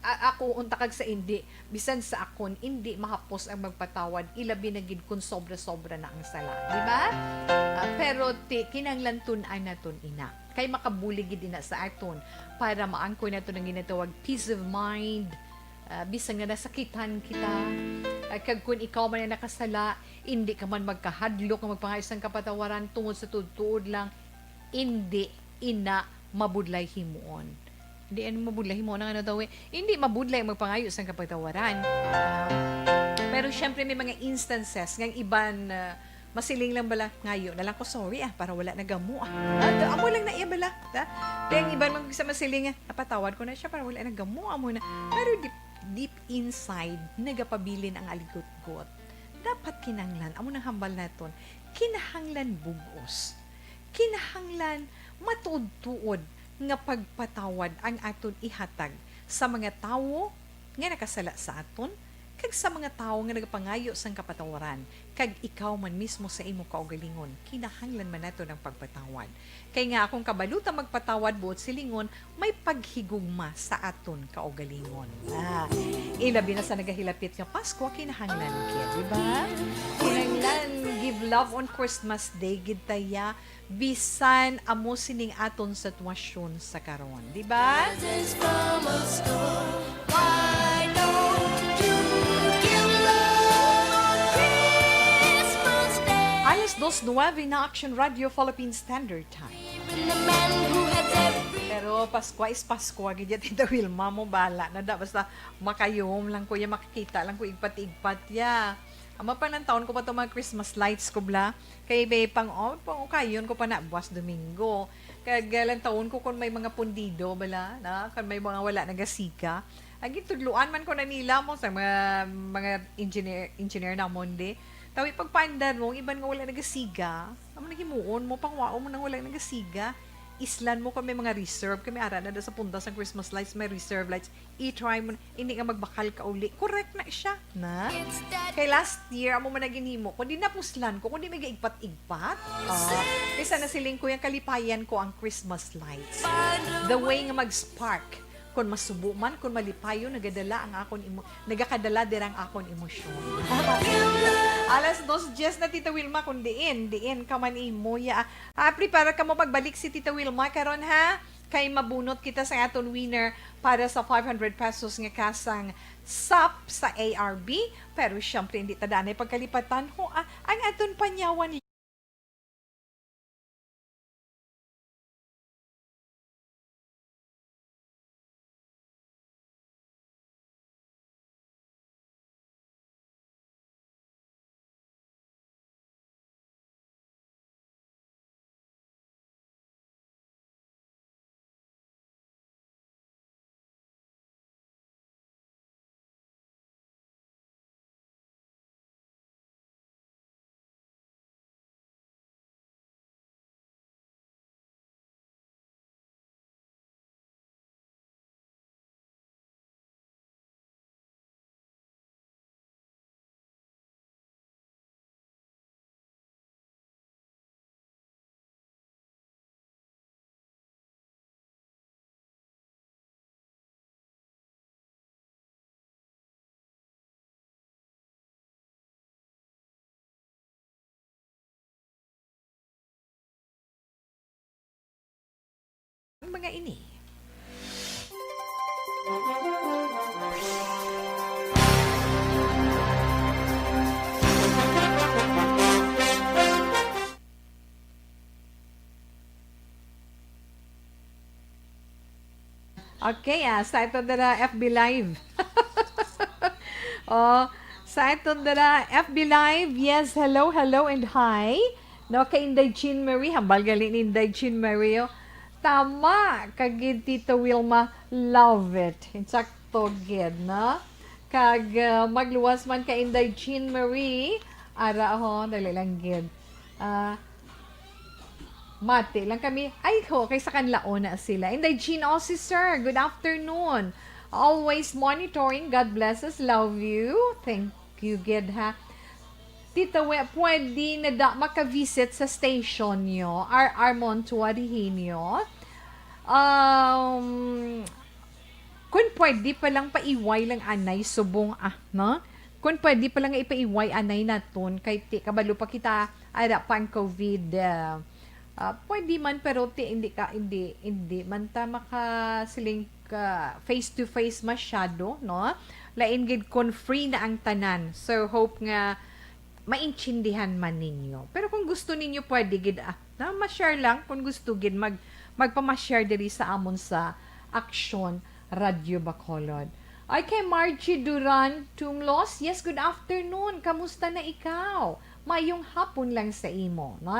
[SPEAKER 3] Ako unta kag sa hindi bisan sa akon hindi mahapos ang magpatawad ilabi na gid kun sobra-sobra na ang sala, di ba? Pero kinahanglan tun-an naton ina kay makabulig gid ina sa aton para maangkoy naton ang ginatawag peace of mind. Bisan nga nasakitan kita, kag kun ikaw man na nakasala, hindi ka man magkahadlok nga magpangayos ng kapatawaran tungod sa tuod-tuod lang, hindi ina mabudlay himuon. Hindi mabudlay mo na ano daw hindi mabudlay magpangayo sa kapatawaran. Pero syempre may mga instances ng iban masiling lang bala ngayo na lang ko sorry para wala na gamo amo lang na iya bala yung iban mag sa masiling napatawad ko na siya para wala na gamo amo na pero deep inside nagapabilin ang aligot-got. Dapat kinahanglan amo nang hambal naton kinahanglan bugos, kinahanglan matuod-tuod nga pagpatawad ang aton ihatag sa mga tawo nga nakasala sa aton kag sa mga tawo nga nagapangayo sang kapatawaran kag ikaw man mismo sa imo kaugalingon kinahanglan man nato ng pagpatawad kay nga akong kabaluta magpatawad buot silingon may paghigugma sa aton kaugalingon. Ilabi na sa nagahilapit nga Pasko kinahanglan kaya, di ba? Kinahanglan give love on Christmas Day gid taya bisan amo sining aton sitwasyon sa karon, di ba? Alas 2:09 na Action Radio Philippine Standard Time. Pero Pasko is Pasko gid Tita Wilma mo bala na da basta makayom lang kuya makikita lang ko igpat-igpat ya. Ama pa ng taon ko pa itong mga Christmas lights ko bla. Kaya may pang ukayon ko pa na buwas Domingo. Kaya galang taon ko kung may mga pundido bala na kung may mga wala nagasika. Agi tudluan man ko na nila mo sa mga engineer na monde. Tawi pagpaandar mo iban nga wala nagasiga. Amo nagimuon mo pangwao mo nang wala nagasiga. Islan mo kung may mga reserve kami ara na sa punta sa Christmas lights may reserve lights i-try mo hindi nga magbakal ka uli correct na siya na kay last year amo man naginhimo kundi napuslan ko kundi may gaigpat-igpat kaysa na siling ko yung kalipayan ko ang Christmas lights the way nga mag-spark kung masubo man, kung malipayo, nagakadala dirang akon emosyon. Alas 2:10 na Tita Wilma, kung diin ka man imo, prepare ka mo pagbalik si Tita Wilma, karon ha? kay mabunot kita sa aton winner para sa 500 pesos nga kasang SAP sa ARB. Pero syempre, hindi tadanay pagkalipatan ho, ang aton panyawan. Ang mga ini. Okay, sa ito na FB Live. Sa ito na FB Live. Yes, hello, and hi. No, kay Inday Jean Marie. Hambal galing ni Inday Jean Marie. Tama, kagid Tito Wilma, love it. Insakto gid, na? Kag magluwas man kay Inday Jean Marie, ara ho, dali lang gid. Mati lang kami. Ay ho, kay sa kanlao na sila. Inday Jean, sir, good afternoon. Always monitoring. God bless us. Love you. Thank you, gid ha. Tita We, pwede na makavisit sa station nyo, RR Montuarihin nyo. Kung pwede pa lang paiway lang anay, subong no? Kung pwede pa lang ipaiway anay naton, kay kabalo pa kita, ara pa ang COVID. Pwede man, pero hindi man ta makasiling face to face masyado, no? Lain gid kon free na ang tanan. So hope nga maintindihan man ninyo. Pero kung gusto ninyo, pwede gid na ma-share lang kung gusto gid magpa-share diri sa amon sa Aksyon Radio Bacolod. Ay, kay Margie Duran Tumlos, yes, good afternoon. Kamusta na ikaw? Mayong hapon lang sa imo, no?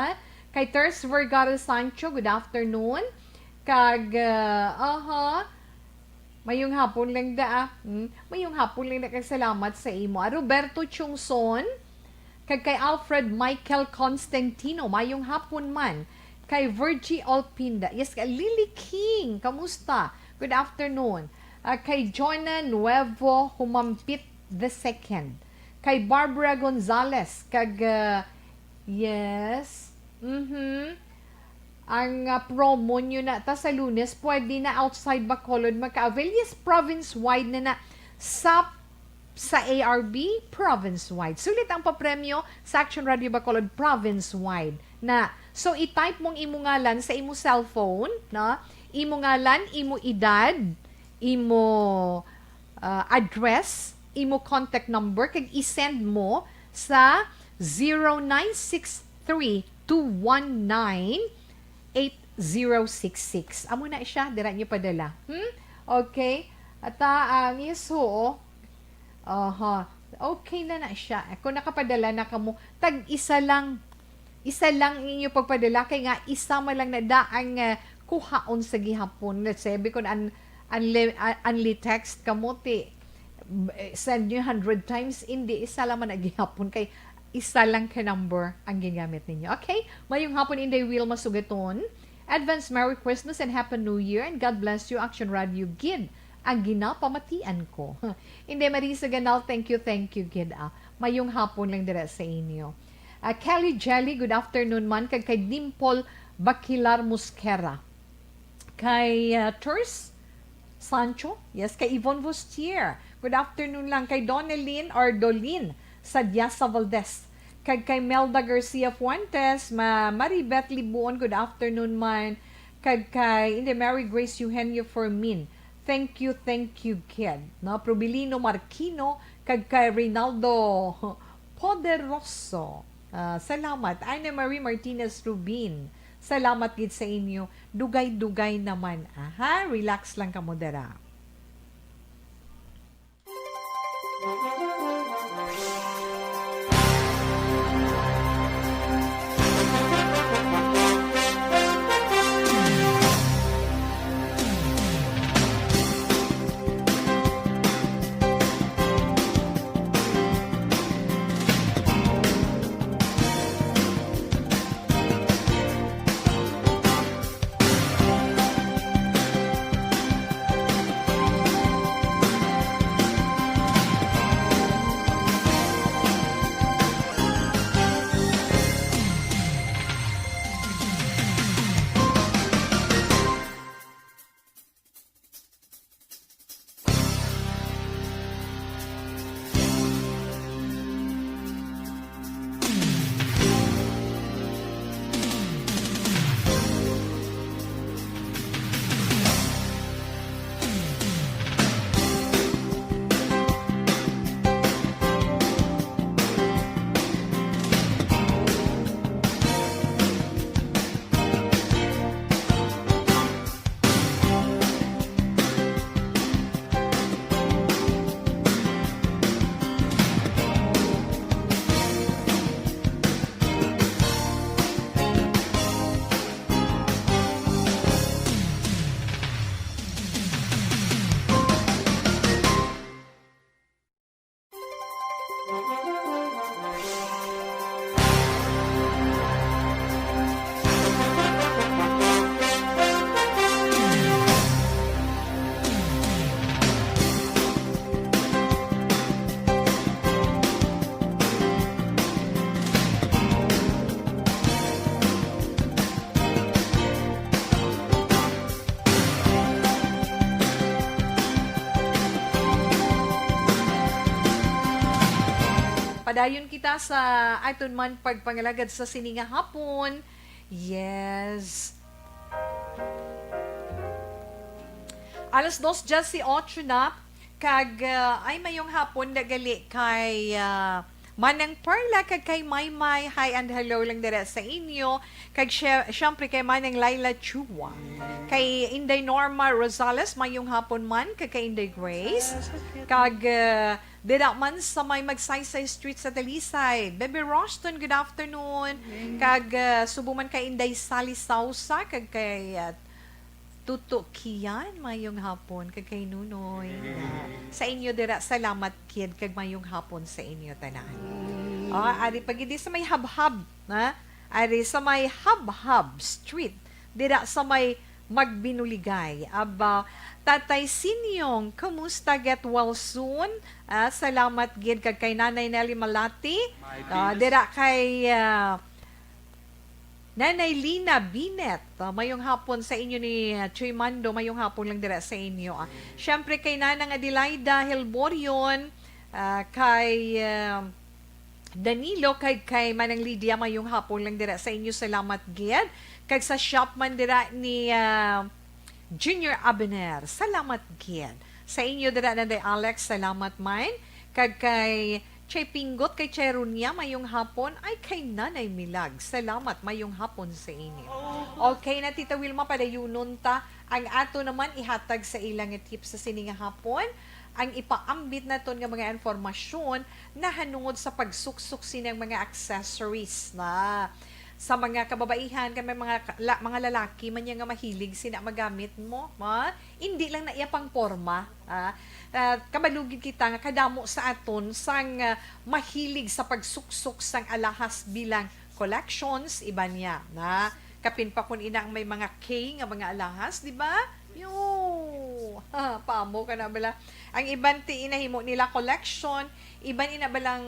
[SPEAKER 3] Kay Ters Vergara Sancho, good afternoon. Kag mayong hapon lang mayong hapon lang kag salamat sa imo. Roberto Chungson, kag kay Alfred Michael Constantino, mayong hapon man. Kay Virgie Alpinda, yes, kay Lily King, kamusta? Good afternoon. Kay Jonah Nuevo Humampit II. Kay Barbara Gonzalez, kag yes, ang promo nyo na ta sa Lunes, pwede na outside Bacolod magka-avail. Yes, province-wide na sa ARB, province-wide. Sulit ang papremyo sa Action Radio Bacolod, province-wide na. So, i-type mong imo ngalan sa imo cellphone, no? Imo ngalan, imo edad, imo address, imo contact number, kag i-send mo sa 0963-219-8066. Amo na siya, dira nyo padala. Okay? At ang iso, okay na siya. Kung nakapadala na kamo, tag-isa lang inyo pagpadala, kay nga isa man lang na daang kuhaon sa gihapon. Let's say, because unli text kamo, send nyo 100 times, hindi, isa lang man na gihapon, kay isa lang ka number ang gingamit ninyo. Okay? Mayong hapon, Inday Wilma Sugaton. Advance Merry Christmas and Happy New Year, and God bless you, Action Radio Gid. Ang ginapamatian ko. Inday Marisa Ganal, thank you, Gid. Mayong hapon lang dira sa inyo. Kelly Jelly, good afternoon man. Kay Dimple Bakilar Musquera. Kay Turs Sancho, yes, kay Yvonne Bustier. Good afternoon lang. Kay Donelyn or Dolin Sadyasa Valdez. Kay Melda Garcia Fuentes, Maribeth Libuon, good afternoon man. kag kay in the Mary Grace Eugenio Fermin. Thank you, kid. No, Probilino Marquino, kag kay Reynaldo Poderoso. Salamat. Ana Marie Martinez Rubin. Salamat gid sa inyo. Dugay-dugay naman. Aha, relax lang ka mo dara. Padayon kita sa aton man pagpangalagad sa sininga hapon. Yes. Alas 2:18 na kag ay mayong hapon nagali kay Manang Perla kag kay Maymay. Hi and hello lang dira sa inyo. Kag syempre kay Manang Laila Chua. Kay Inday Norma Rosales mayong hapon man kag kay Inday Grace. Kag dira man sa may Magsaysay Street sa Talisay. Baby Roston, good afternoon. Kag subo man kay Inday Sally Sausa kag kay Tuto Kian mayong hapon kag kay Nunoy. Sa inyo dira salamat kid kag mayong hapon sa inyo tanan. Ari pagidi sa may Habhab, na? Ari sa may Habhab Street dira sa may Magbinuligay. Aba Tatay Sinyong, kamusta? Get well soon. Salamat gid kag kay Nanay Nelly Malati. Dira kay Nanay Lina Binet, mayong hapon sa inyo ni Chuy Mando, mayong hapon lang dira sa inyo. Siyempre kay Nanang Adelaida Hilborion, kay Danilo, kay Manang Lydia, mayong hapon lang dira sa inyo. Salamat gid. Kag sa shop man dira ni Junior Abener, salamat gid. Sa inyo dira na Alex, salamat man. Kag kay Chay Pingot, kay Chay Runya, mayong hapon. Ay, kay Nanay Milag. Salamat, mayong hapon sa inyo. Okay na, Tita Wilma, padayunon ta. Ang ato naman ihatag sa ilang tips sa sininga hapon. Ang ipaambit na nga mga informasyon na hanungod sa pagsuksok sinang mga accessories na sa mga kababaihan, kay mga lalaki man nga mahilig sina magamit mo, hindi lang na iya pang porma. Kabalugid kita nga kadamo sa aton sang mahilig sa pagsuksok sang alahas bilang collections iba niya na kapin pa kun ina ang may mga K nga mga alahas, di ba? Yo, paamo ka na bala. Ang iban ti inahimo nila collection, iban ina balang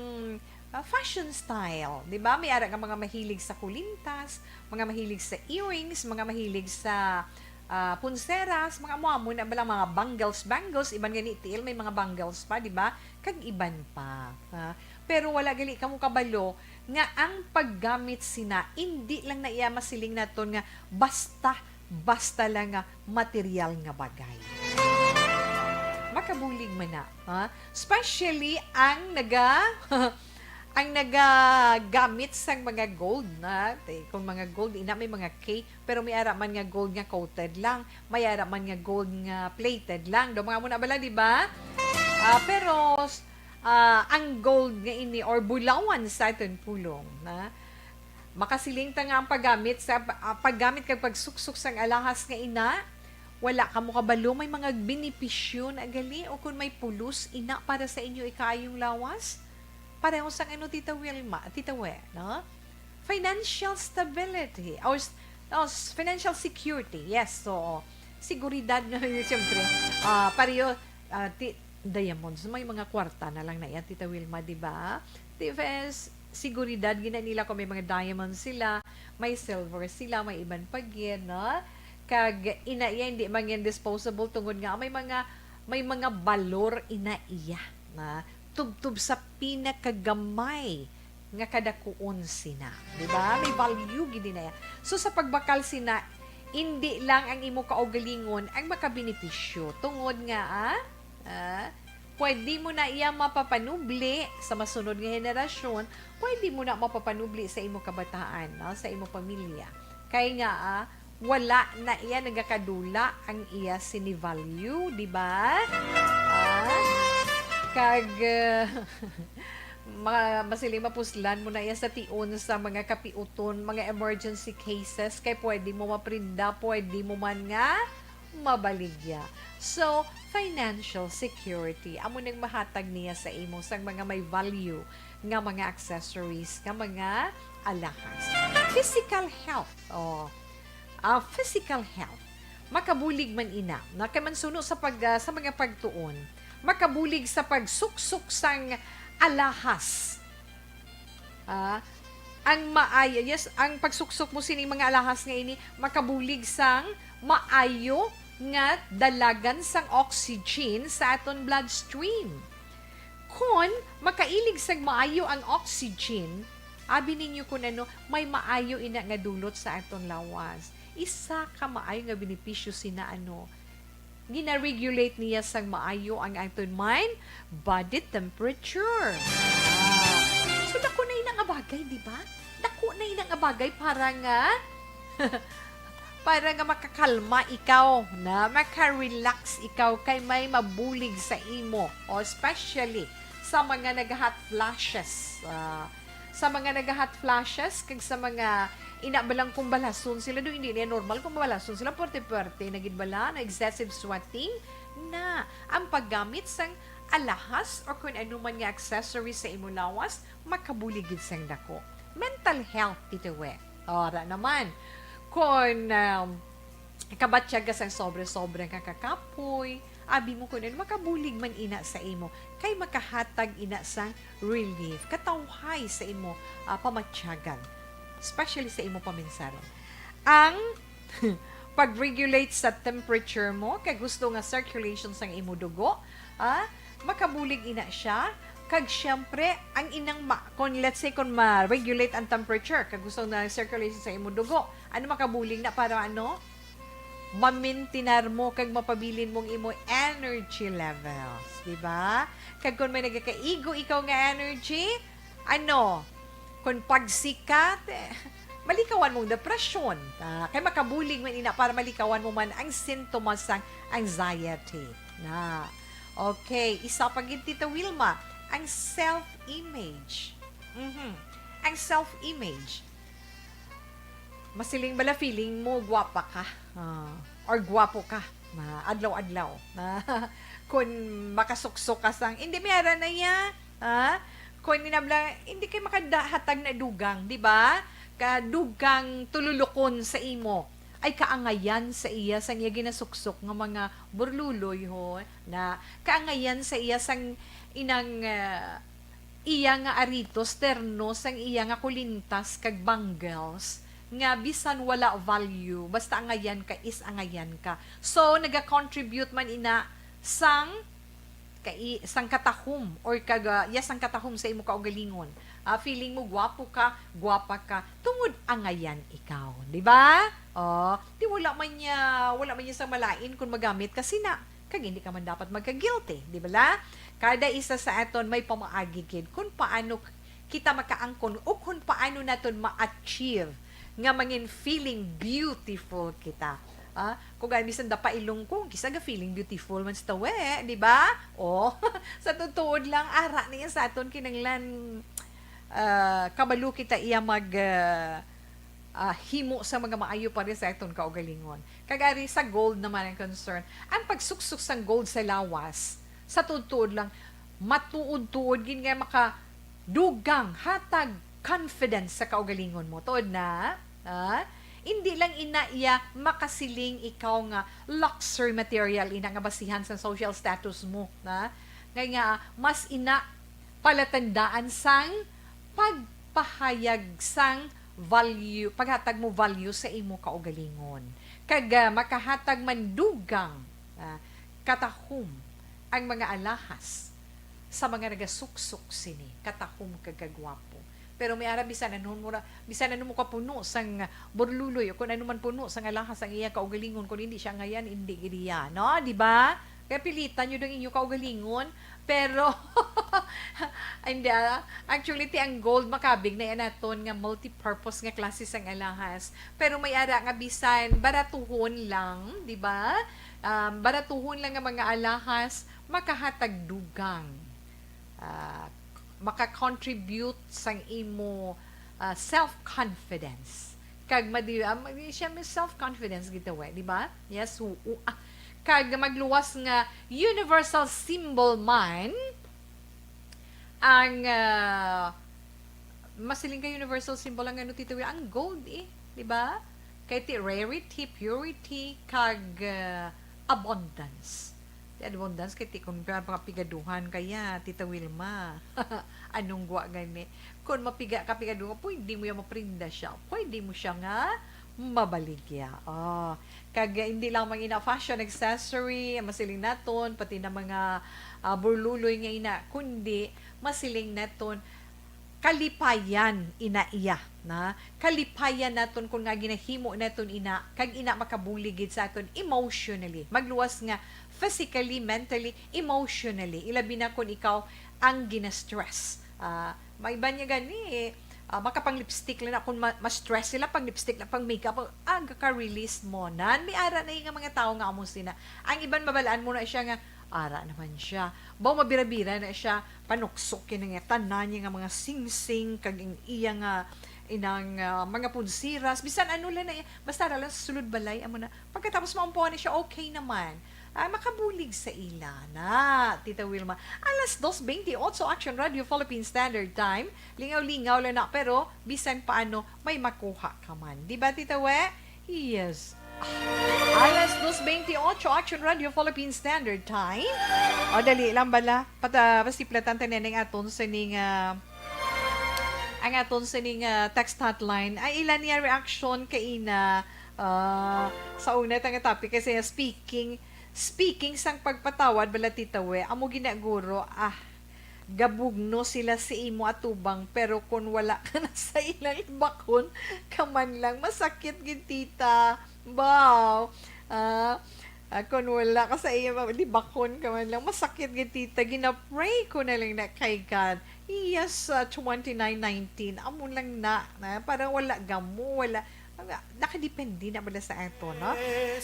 [SPEAKER 3] fashion style, di ba? May ara nga mga mahilig sa kulintas, mga mahilig sa earrings, mga mahilig sa punseras, mga muamo na balang mga bangles, iban gani tiil, may mga bangles pa, di ba? Kag iban pa. Pero wala gali kamo kabalo nga ang paggamit sina, hindi lang na iya masiling naton nga basta basta lang nga material nga bagay. Makabulig man na, ha? Especially ang ang nagagamit sang mga gold na, kung mga gold ina may mga K, pero may ara man nga gold nga coated lang, may ara man nga gold nga plated lang. Do mga muna bala, di ba? Pero ang gold nga ini or bulawan sa aton pulong na makasiling ta nga ang paggamit sa paggamit kag pagsuksok sang alahas nga ina, wala ka mo kabalo, may mga benepisyo na gali o kung may pulos ina para sa inyo ikayong lawas. Pareho sang ano, Tita Wilma, Tita We, no? Financial stability or financial security. Yes, so seguridad na yun, siyempre. Pareho, diamonds, may mga kwarta na lang na yan, Tita Wilma, di ba? Defense, seguridad, ginanila ko may mga diamonds sila, may silver sila, may ibang pagyan, no? Kag ina iya hindi man yan disposable tungod nga may mga balor ina iya na tubtub sa pinakagamay nga kadakuon sina, di ba? May value gid na. So sa pagbakal sina, hindi lang ang imo kaugalingon ang makabenepisyo tungod nga pwede mo na iya mapapanubli sa masunod nga henerasyon, pwede mo na mapapanubli sa imo kabataan, no? Sa imo pamilya. Kay nga wala na iya nagakadula ang iya sini-value, di ba? Kag masiling mapuslan mo na iya sa tion sa mga kapiuton, mga emergency cases, kay pwede mo maprinda, pwede mo man nga mabaligya. So, financial security, amo nang mahatag niya sa imo sang mga may value nga mga accessories, nga mga alahas. Physical health, physical health, makabulig man ina, nakamansuno sa mga pagtuon, makabulig sa pagsuksok sang alahas. Ang maayo, yes, ang pagsuksok mo sining mga alahas nga ini, makabulig sang maayo nga dalagan sang oxygen sa aton bloodstream. Kung makailig sang maayo ang oxygen, abi ninyo kung ano, may maayo ina nga dulot sa aton lawas. Isa ka maayo nga benepisyo sina gina-regulate niya sang maayo ang aton mind, body temperature. So dako na inang abagay, di ba? Dako na inang abagay para nga makakalma ikaw, na maka-relax ikaw kay may mabulig sa imo, o especially sa mga nag-hot flashes. Sa mga nag-hot flashes, kag sa mga inabalang kung balason sila, do hindi na normal kung balason sila, porte-porte, nagidbala, na excessive sweating, na ang paggamit sang alahas o kung ano man nga accessories sa imo lawas, makabuligid sang dako. Mental health, Tito We. Ora naman, kung kabatyaga sang sobre-sobre nga kakapoy, abi mo kunin makabulig man ina sa imo kay makahatag ina sang relief, katawhay sa imo pamatyagan, especially sa imo paminsaron. Ang pag-regulate sa temperature mo kay gusto nga circulation sang imo dugo, makabulig ina siya. Kag syempre ang inang kung let's say kung ma-regulate ang temperature kag gusto na circulation sa imo dugo, ano makabulig na para mamintinar mo kag mapabilin mong imo energy levels, di ba? Kag kung may nagakaigo ikaw nga energy, kung pagsikat, malikawan mong depression. Kay makabulig man ina para malikawan mo man ang sintomas ng anxiety. Okay, isa pa gid, Tita Wilma, ang self-image. Ang self-image. Masiling bala feeling mo gwapa ka or gwapo ka adlaw-adlaw kung makasuksok ka sang hindi mayara na ya kung ninabla hindi kay makahatag na dugang, di ba? Kadugang tululukon sa imo ay kaangayan sa iya sang iya ginasuksok nga mga burluloy na kaangayan sa iya sang inang iya nga aritos terno sang iya nga kulintas kag bangles nga bisan wala value, basta angayan ka is angayan ka. So, naga-contribute man ina sang kay sang katahom or sang katahom sa imo kaugalingon. Feeling mo gwapo ka, gwapa ka, tungod angayan ikaw, di ba? Di wala man niya sa malain kung magamit kasi kag hindi ka man dapat magka-guilty, di ba la? Kada isa sa aton may pamaagigid kung paano kita makaangkon o kung paano naton ma-achieve nga mangin feeling beautiful kita. Kung bisan da pa ilong ko, kisa ga feeling beautiful man sa tawe, di ba? Sa tutuod lang, ara niya sa aton kinanglan kabalo kita iya himo sa mga maayo pa rin sa aton kaugalingon. Kagari sa gold naman ang concern. Ang pagsuksok sang gold sa lawas, sa tutuod lang, matuod-tuod, gin nga makadugang, hatag, confidence sa kaugalingon mo. Tuod na, hindi lang iya makasiling ikaw nga luxury material ina nga basihan sa social status mo na nga mas ina palatandaan sang pagpahayag sang value, paghatag mo value sa imo kaugalingon kag makahatag man dugang katahom ang mga alahas sa mga nagasuksok sini katahom kagagwapo. Pero may ara bisan ano mo kapuno sang burluloy o kung ano man puno sang alahas ang iya kaugalingon kung hindi siya ngayan hindi giriya, no? Di ba? Kaya pilitan nyo ng inyo kaugalingon pero hindi actually ang gold makabig na yan naton nga multi-purpose nga klase sang alahas. Pero may ara nga bisan baratuhon lang, di ba? Baratuhon lang nga mga alahas makahatag dugang. Maka-contribute sang imo self-confidence. Kag siya may self-confidence gitawe, di ba? Yes, kag magluwas nga universal symbol man ang masiling ka universal symbol ang ano titawi ang gold di ba? Kay ti rarity, purity kag abundance. Abundance kay ti kung pigaduhan kaya Tita Wilma anong gwa gani kung mapiga ka pigaduhan pwede mo yung maprinda siya pwede mo siya nga mabaligya kag hindi lang mga fashion accessory masiling naton pati na mga burluloy nga ina kundi masiling naton kalipayan iya na kalipayan naton kung nga ginahimo naton kag makabuligid sa aton emotionally magluwas nga physically, mentally, emotionally. Ilabi na kung ikaw ang gina-stress. May iba niya gani makapang-lipstick lang na kung ma-stress sila pang lipstick na pang makeup ka-release mo na may ara na yung mga tao nga among sina ang iban mabalaan mo na siya nga ara naman siya mabira-bira na siya panuksok yun nga tanan niya nga mga sing-sing kaging iya nga inang mga punsiras bisan ano lang na basta lang sa sulod balay amo na pagkatapos maumpuan na siya okay naman makabulig sa ila na, Tita Wilma. 2:28 Action Radio Philippine Standard Time. Lingaw-lingaw lang na, pero bisan paano may makuha ka man. Di ba, Tita We? Yes. 2:28 Action Radio Philippine Standard Time. Dali lang bala. Pasiplatan tayo ng aton sa ning ang aton sa ning text hotline. Ay ilan niya reaction kay ina sa una tang topic kasi Speaking sang pagpatawad bala Tita We, amo ginaguro gabugno sila sa imo atubang pero kung wala ka na sa ilang bakon kaman lang masakit gid tita. Wow. Kung wala ka sa iyo di bakon kaman lang masakit gid tita. Gina-pray ko na lang na kay God. Yes, 29:19 amo lang na parang wala gamo wala nakadepende na bala sa ato, no?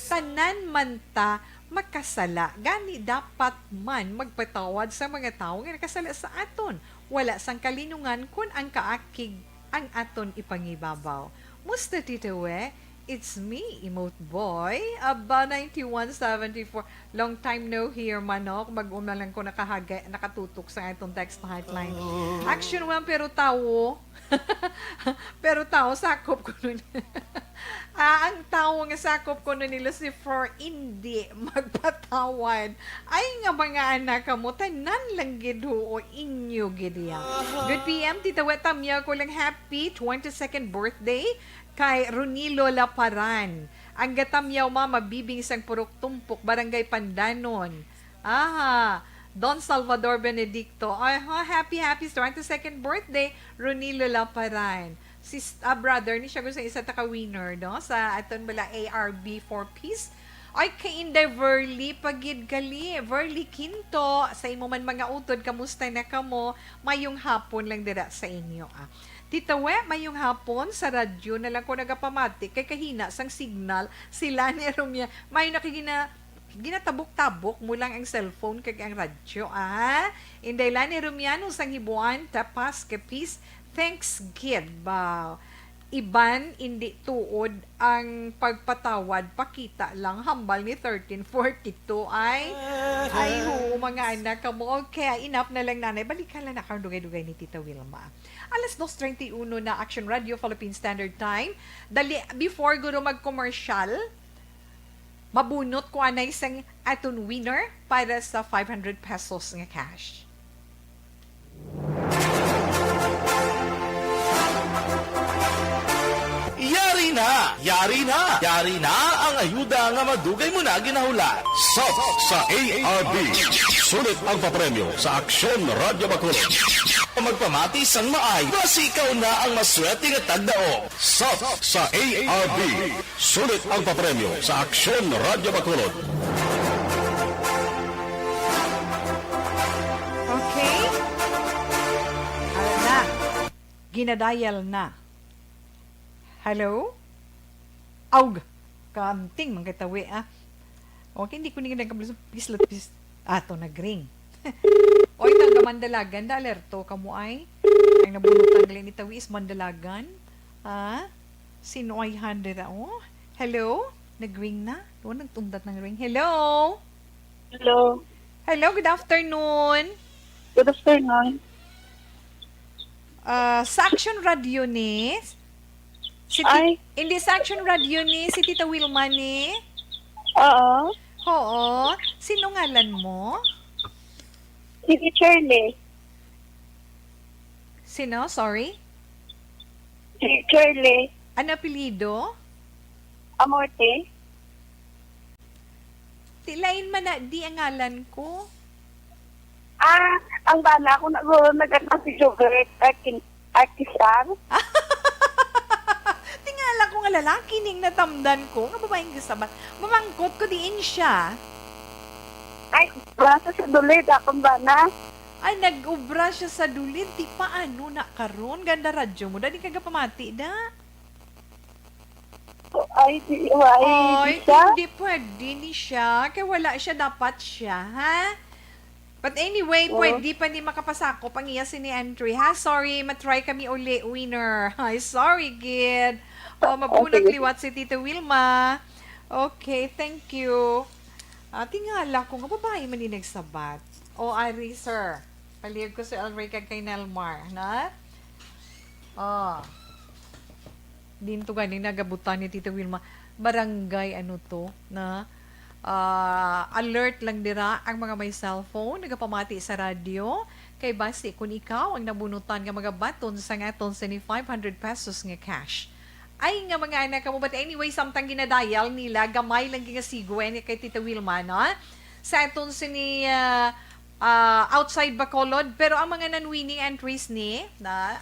[SPEAKER 3] Tanan man ta makasala. Gani dapat man magpatawad sa mga tao nga nakasala sa aton. Wala sang kalinungan kun ang kaakig ang aton ipangibabaw. Musta Tita We? It's me, Emote Boy, Aba 9174. Long time no hear, manok. Mag-una lang ko nakatutok sa itong text hotline. Action one, pero tao. pero tao, sakop ko nun. Ang tao nga sakop ko nun ni Lucifer, hindi magpatawad. Ay nga mga anak mo, tanan lang gido o inyo gidiya. Good PM, Tita Wetamya ko lang happy 22nd birthday kay Ronilo Laparan. Ang gatamyaw mama bibing sang purok tumpok barangay Pandanon. Don Salvador Benedicto. Ay, happy 22nd birthday, Ronilo Laparan. Si brother ni siya gusto sa isa taka-winner, no? Sa aton bala ARB 4-piece. Ay, kay Inday Verly, pagid gali. Verly Quinto, sa imo man mga utod, kamusta na kamo? Mayong hapon lang dira sa inyo, Tita We, mayong hapon sa radyo na lang ko nagapamati kay kahina sang signal sila ni Romia. Mayong ginatabok-tabok mo lang ang cellphone kag ang radyo, Inday lang ni Romiano sang hibuan, tapas, kapis, thanks, gid ba? Iban, hindi tuod ang pagpatawad, pakita lang, hambal ni 1342, ay ho, mga anak mo. Okay, enough na lang nanay. Balikan lang na kang dugay-dugay ni Tita Wilma. Alas 2:31 na Action Radio Philippine Standard Time. Dali, before guro mag-commercial, mabunot ko anay sang aton winner para sa 500 pesos nga cash.
[SPEAKER 4] Yari na ang ayuda nga madugay mo na ginahulat. Sa ARB. Sulit ang papremyo sa Aksyon Radio Bacolod. Magpamati sang maay, basi ikaw na ang maswerte nga tagdao. Sa ARB. Sulit ang papremyo sa Aksyon Radio Bacolod.
[SPEAKER 3] Okay? Ano na? Ginadial na. Hello? Aug! Kaanting, mga katawi, Okay, hindi ko nila nagkablis. Ato, nag-ring. O, itang mandalagan, da alerto ka mo ay. Ang nabunutan nila ni Tawi is mandalagan. Sino ay handa Hello? Nag-ring na? Doon, nagtumdat ng ring. Hello?
[SPEAKER 5] Hello.
[SPEAKER 3] Hello, good afternoon.
[SPEAKER 5] Good afternoon.
[SPEAKER 3] Sa Action Radio ni...
[SPEAKER 5] Ay.
[SPEAKER 3] Hindi sa Action Radio ni si Tita Wilma ni.
[SPEAKER 5] Oo.
[SPEAKER 3] Oo. Sino ngalan mo?
[SPEAKER 5] Si Shirley.
[SPEAKER 3] Sino? Sorry?
[SPEAKER 5] Si Shirley.
[SPEAKER 3] Ano apelido?
[SPEAKER 5] Amorte.
[SPEAKER 3] Tilain man na di ang ngalan ko.
[SPEAKER 5] Ang bana ko nag-ano si Jobert Artisar.
[SPEAKER 3] Tingala ko nga lalaki ning natamdan ko. Nga babaeng kasabat. Mamangkot ko diin siya.
[SPEAKER 5] Ay, basta sa dulid akong bana.
[SPEAKER 3] Ay, nag-ubra siya sa dulid. Di paano na karon. Ganda radyo mo. Dali kaga pamati da.
[SPEAKER 5] Ay, di siya.
[SPEAKER 3] Hindi pwede ni siya. Kaya wala siya, dapat siya, ha? But anyway, pwede pa ni makapasako. Pangiyasin ni entry, ha? Sorry, matry kami uli, winner. Ay, sorry, kid. Mabunag liwat si Tita Wilma. Okay, thank you. Tingala ko, nga babae man yung nagsabat. Ari, sir. Paliyag ko si Elray kay Nelmar, na? Dinto ganing nagabutan ni Tita Wilma. Barangay, ano to, na? Alert lang dira ang mga may cellphone, nagapamati sa radyo. Kay basi, kung ikaw ang nabunutan nga mga baton sa ngaton sa ni 500 pesos nga cash. Ay nga mga anak mo, but anyway, samtang ginadial nila, gamay lang gingasigwen kay Tita Wilma, no? Sa aton sa ni outside Bacolod, pero ang mga non-winning entries ni,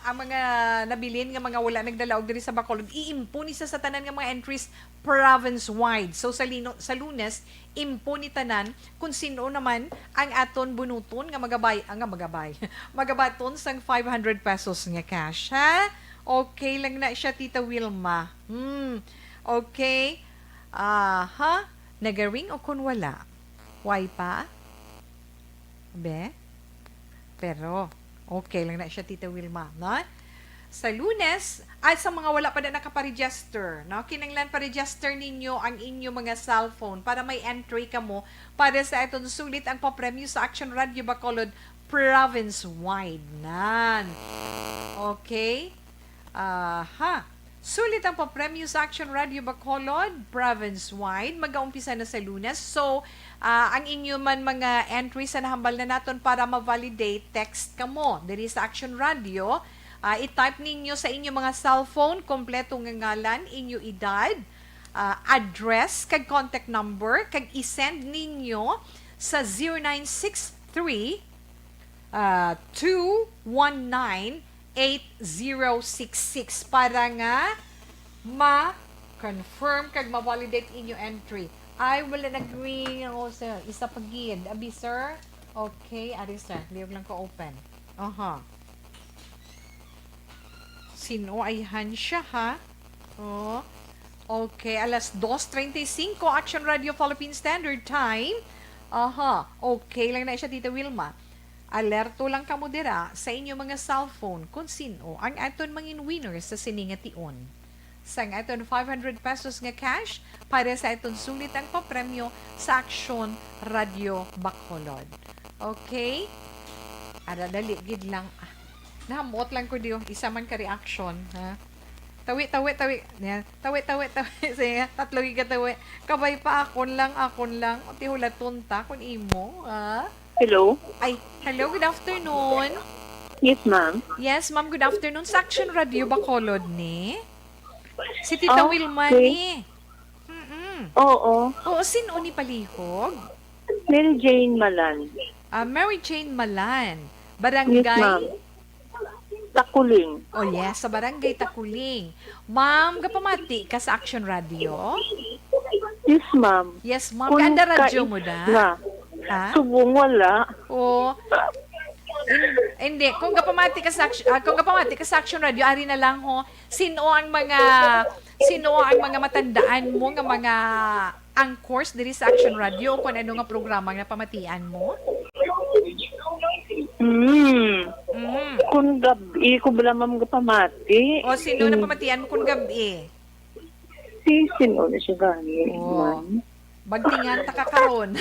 [SPEAKER 3] ang mga nabilin nga mga wala nagdalaog diri sa Bacolod, iimpuni sa tanan nga mga entries province-wide. So sa Lunes, impuni tanan kung sino naman ang aton bunuton nga magabaton sang 500 pesos nga cash, ha? Okay lang na siya, Tita Wilma. Okay. Nagaring o kun wala? Why pa? Pero, okay lang na siya, Tita Wilma, no? Sa Lunes, at sa mga wala pa na nakaparegister, no? Kinanglan pa-register ninyo ang inyo mga cellphone para may entry ka mo para sa itong sulit ang papremyo sa Action Radio Bacolod province-wide nan. Okay? Sulit ang papremyo sa Action Radio Bacolod province-wide. Mag-aumpisa na sa Lunes. So, ang inyo man mga entries na nahambal na naton para ma-validate, text ka mo. Diri sa Action Radio, i-type ninyo sa inyo mga cellphone, kompleto nga ngalan, inyo edad, address, kag contact number, kag i-send ninyo sa 219-8066 para nga ma-confirm kag ma-validate inyo entry. Ay, wala nag-ring ako sa isa pagid. Abi, sir? Okay, ari, sir. Liyog lang ko open. Aha. Sino ay Hansya, ha? Oh. Okay, alas 2:35, Action Radio Philippine Standard Time. Aha. Okay lang na siya, Tita Wilma. Alerto lang kamo dira sa inyo mga cellphone kung sino ang aton mangin winners sa siningation. Sang aton 500 pesos nga cash para sa aton sulit ang papremyo sa Action Radio Bacolod. Okay? Ara dali gid lang. Nahamot lang ko diyo isa man ka reaction, ha? Tawi. Yan. Tawi. Sige, tatlo ka tawi. Kabay pa akon lang. Ti hula tunta kun imo, ha?
[SPEAKER 5] Hello?
[SPEAKER 3] Ay, hello, good afternoon.
[SPEAKER 5] Yes, ma'am.
[SPEAKER 3] Yes, ma'am, good afternoon. Sa Action Radio Bacolod ni. Si Tita
[SPEAKER 5] Oh,
[SPEAKER 3] Wilma
[SPEAKER 5] okay.
[SPEAKER 3] ni.
[SPEAKER 5] Oo.
[SPEAKER 3] Oo, sino ni palihog?
[SPEAKER 5] Mary Jane Malan.
[SPEAKER 3] Mary Jane Malan.
[SPEAKER 5] Yes,
[SPEAKER 3] Barangay.
[SPEAKER 5] ma'am. Takuling.
[SPEAKER 3] Oh, yes, sa Barangay Takuling. Ma'am, kapamati ka sa Action Radio?
[SPEAKER 5] Yes, ma'am.
[SPEAKER 3] Yes, ma'am. Kada radyo mo da?
[SPEAKER 5] Na.
[SPEAKER 3] Ha?
[SPEAKER 5] Subong wala.
[SPEAKER 3] Oo. Hindi, kung kapamati ka sa Action Radio, ari na lang ho, sino ang mga matandaan mo nga mga anchors diri sa Action Radio kung ano nga programa nga pamatian mo?
[SPEAKER 5] Kung gabi ko bala ma'am gapamati.
[SPEAKER 3] O sino na pamatian mo kung gabi?
[SPEAKER 5] Si sino na siya gani,
[SPEAKER 3] Oo.
[SPEAKER 5] ma'am.
[SPEAKER 3] Bagtingan ta kakaron.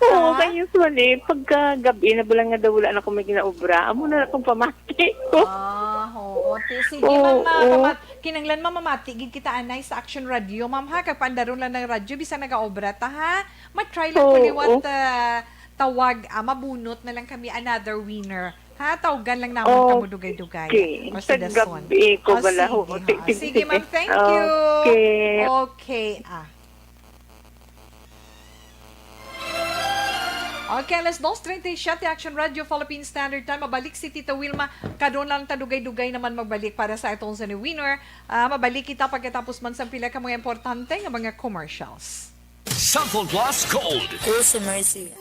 [SPEAKER 5] Oo, kaya usually, pagka gabi na bala nga daw wala na akong may ginaobra, amo na akong pamati ko.
[SPEAKER 3] Oo. Sige,
[SPEAKER 5] Oo,
[SPEAKER 3] ma'am, kinanglan mamamati, gid kita anay sa Action Radio. Ma'am, ha, kapandaron lang ng radyo, bisa nag-aobra ta, ha? Mag-try lang
[SPEAKER 5] Oo,
[SPEAKER 3] kuliwat tawag, mabunot na lang kami another winner. Ha, tawagan lang namin kamo dugay-dugay.
[SPEAKER 5] Okay.
[SPEAKER 3] O
[SPEAKER 5] Sa
[SPEAKER 3] sa dason.
[SPEAKER 5] gabi ko bala.
[SPEAKER 3] Sige,
[SPEAKER 5] Oo,
[SPEAKER 3] ha. Sige, ma'am, thank you.
[SPEAKER 5] Okay.
[SPEAKER 3] Okay, Okay, alas 2:37, Action Radio Philippine Standard Time. Mabalik si Tita Wilma. Kadon lang tadugay-dugay naman magbalik para sa itong sa winner. Mabalik kita pagkatapos man sa pila ka mga importante nga mga commercials.
[SPEAKER 1] Sample Plus Gold.
[SPEAKER 6] Puso Mercy.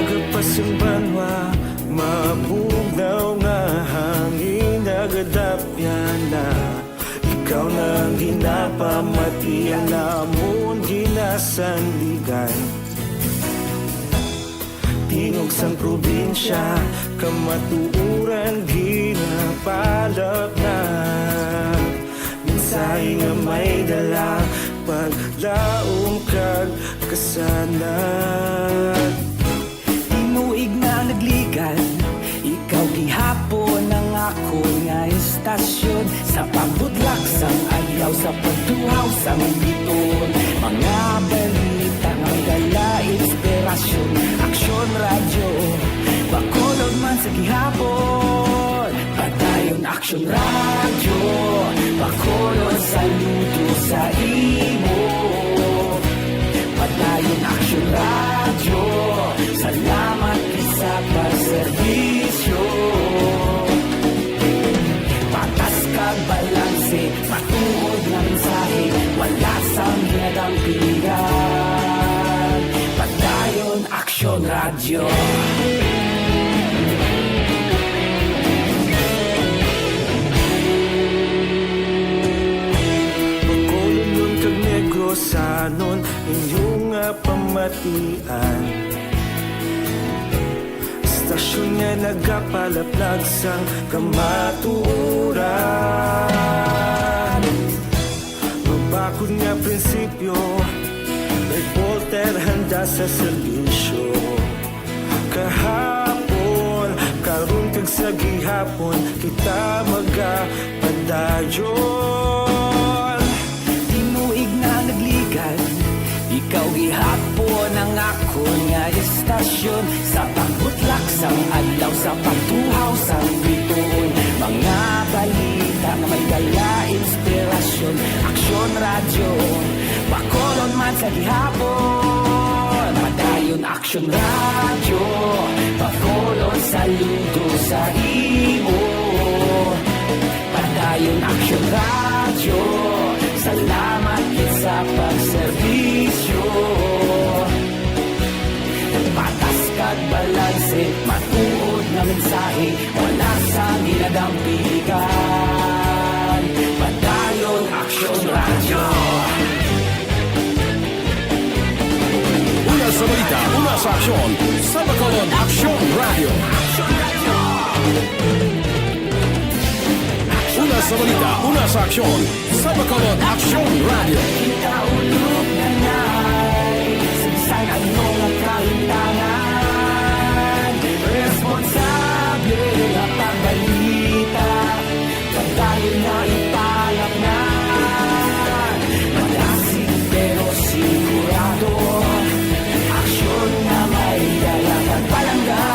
[SPEAKER 7] Agapasumbanwa, mabugnaw nga hangin nagadapyan na. Ikaw na ang ginapamatian namon ginasandigan. Tingog sang probinsya, kamatuuran ginapalap na. Minsay nga may dala, paglaom kag kasanan. Tinuig na nagligan, ikaw gihapon ang ako nga istasyon. Sa pagbutlak sang ayaw, sa pagtuhaw sang biton. Mga balita nga dala inspirasyon. Action Radio, Bacolod man sa gihapon. Padayon Action Radio, Bacolod saludo sa imo. Padayon Action Radio, salamat sa pagserbisyo. Patas ka balanse
[SPEAKER 6] matuod na mensahe, wala sang ginadampigan. Padayon Aksyon Radio.
[SPEAKER 7] Bacolod kag Negrosanon inyong pamatian. Istasyon nga nagapalaplag sang kamaturan. Mabakod nga prinsipyo, reporter handa sa serbisyo. Kahapon, karun kag sa gihapon, kita magapadayon.
[SPEAKER 6] Tinuig na nagligan, ikaw gihapon ang akon nga istasyon. Sa pagbutlak sang adlaw, sa pagtuhaw sang bituon, mga balita na may dala inspirasyon. Aksyon Radio, Bacolod man sa gihapon. Padayon Aksyon Radio, Bacolod saludo sa imo. Padayon Aksyon Radio, salamat kit sa pagserbisyo. Patas kag balanse, matuod na mensahe, wala sang ginadampigan. Padayon Aksyon Radio.
[SPEAKER 4] Una sa balita, una sa aksyon, sa Bacolod Aksyon Radio. Una sa balita, una sa aksyon, sa Bacolod Aksyon Radio.
[SPEAKER 6] Kaulog na na'y sagsay ano nga kahintangan. Responsable na pagbalita, pagdayon na ipalap na. Malasig pero sigurado, aksyon na may dalang palangga.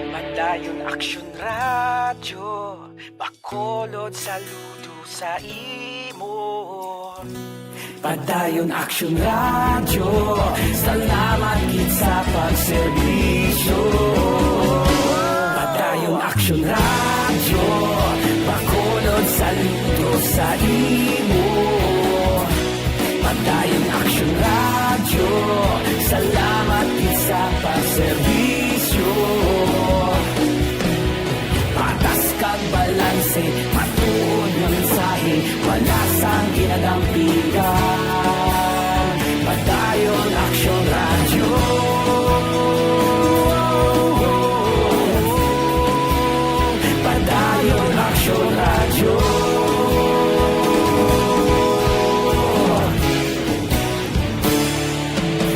[SPEAKER 6] Padayon Aksyon Radio, Bacolod saludo sa imo. Padayon Aksyon Radio, salamat kit sa pagserbisyo. Padayon Aksyon Radio, Bacolod saludo sa imo. Padayon Aksyon Radio, salamat kit sa pagserbisyo. Patas kag balanse, matuod na mensahe, wala sang ginadampigan. Padayon Aksyon Radio. Padayon Aksyon Radio.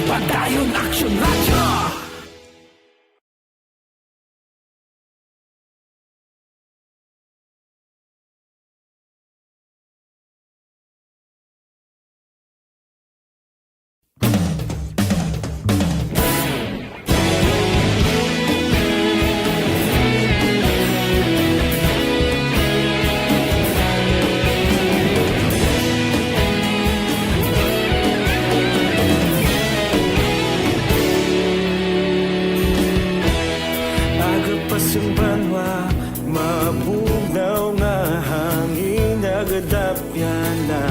[SPEAKER 6] Padayon Aksyon Radio.
[SPEAKER 7] Agapasumbanwa, mabugnaw nga hangin nagadapyan na.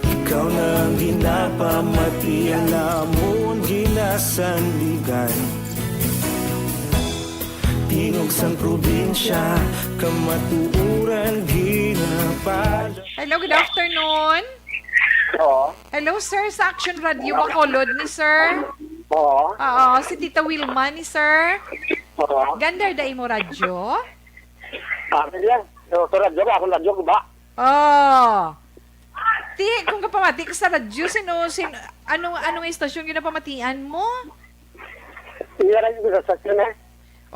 [SPEAKER 7] Ikaw na ang ginapamatian namon ginasandigan. Tingog sang probinsya, kamatuuran ginapala.
[SPEAKER 3] Hello, good afternoon.
[SPEAKER 8] Oo.
[SPEAKER 3] Hello, sir, sa Action Radio Bacolod ni sir.
[SPEAKER 8] Oo.
[SPEAKER 3] Oo, si Tita Wilma ni sir.
[SPEAKER 8] Oo.
[SPEAKER 3] Gandar da imo radyo?
[SPEAKER 8] Yan. So, radyo ba? Akong radyo ko ba?
[SPEAKER 3] Oh. Ti, kung kapamati ka sa radyo, anong istasyon yun na pamatian mo?
[SPEAKER 8] Hindi na yung sa sasyon eh.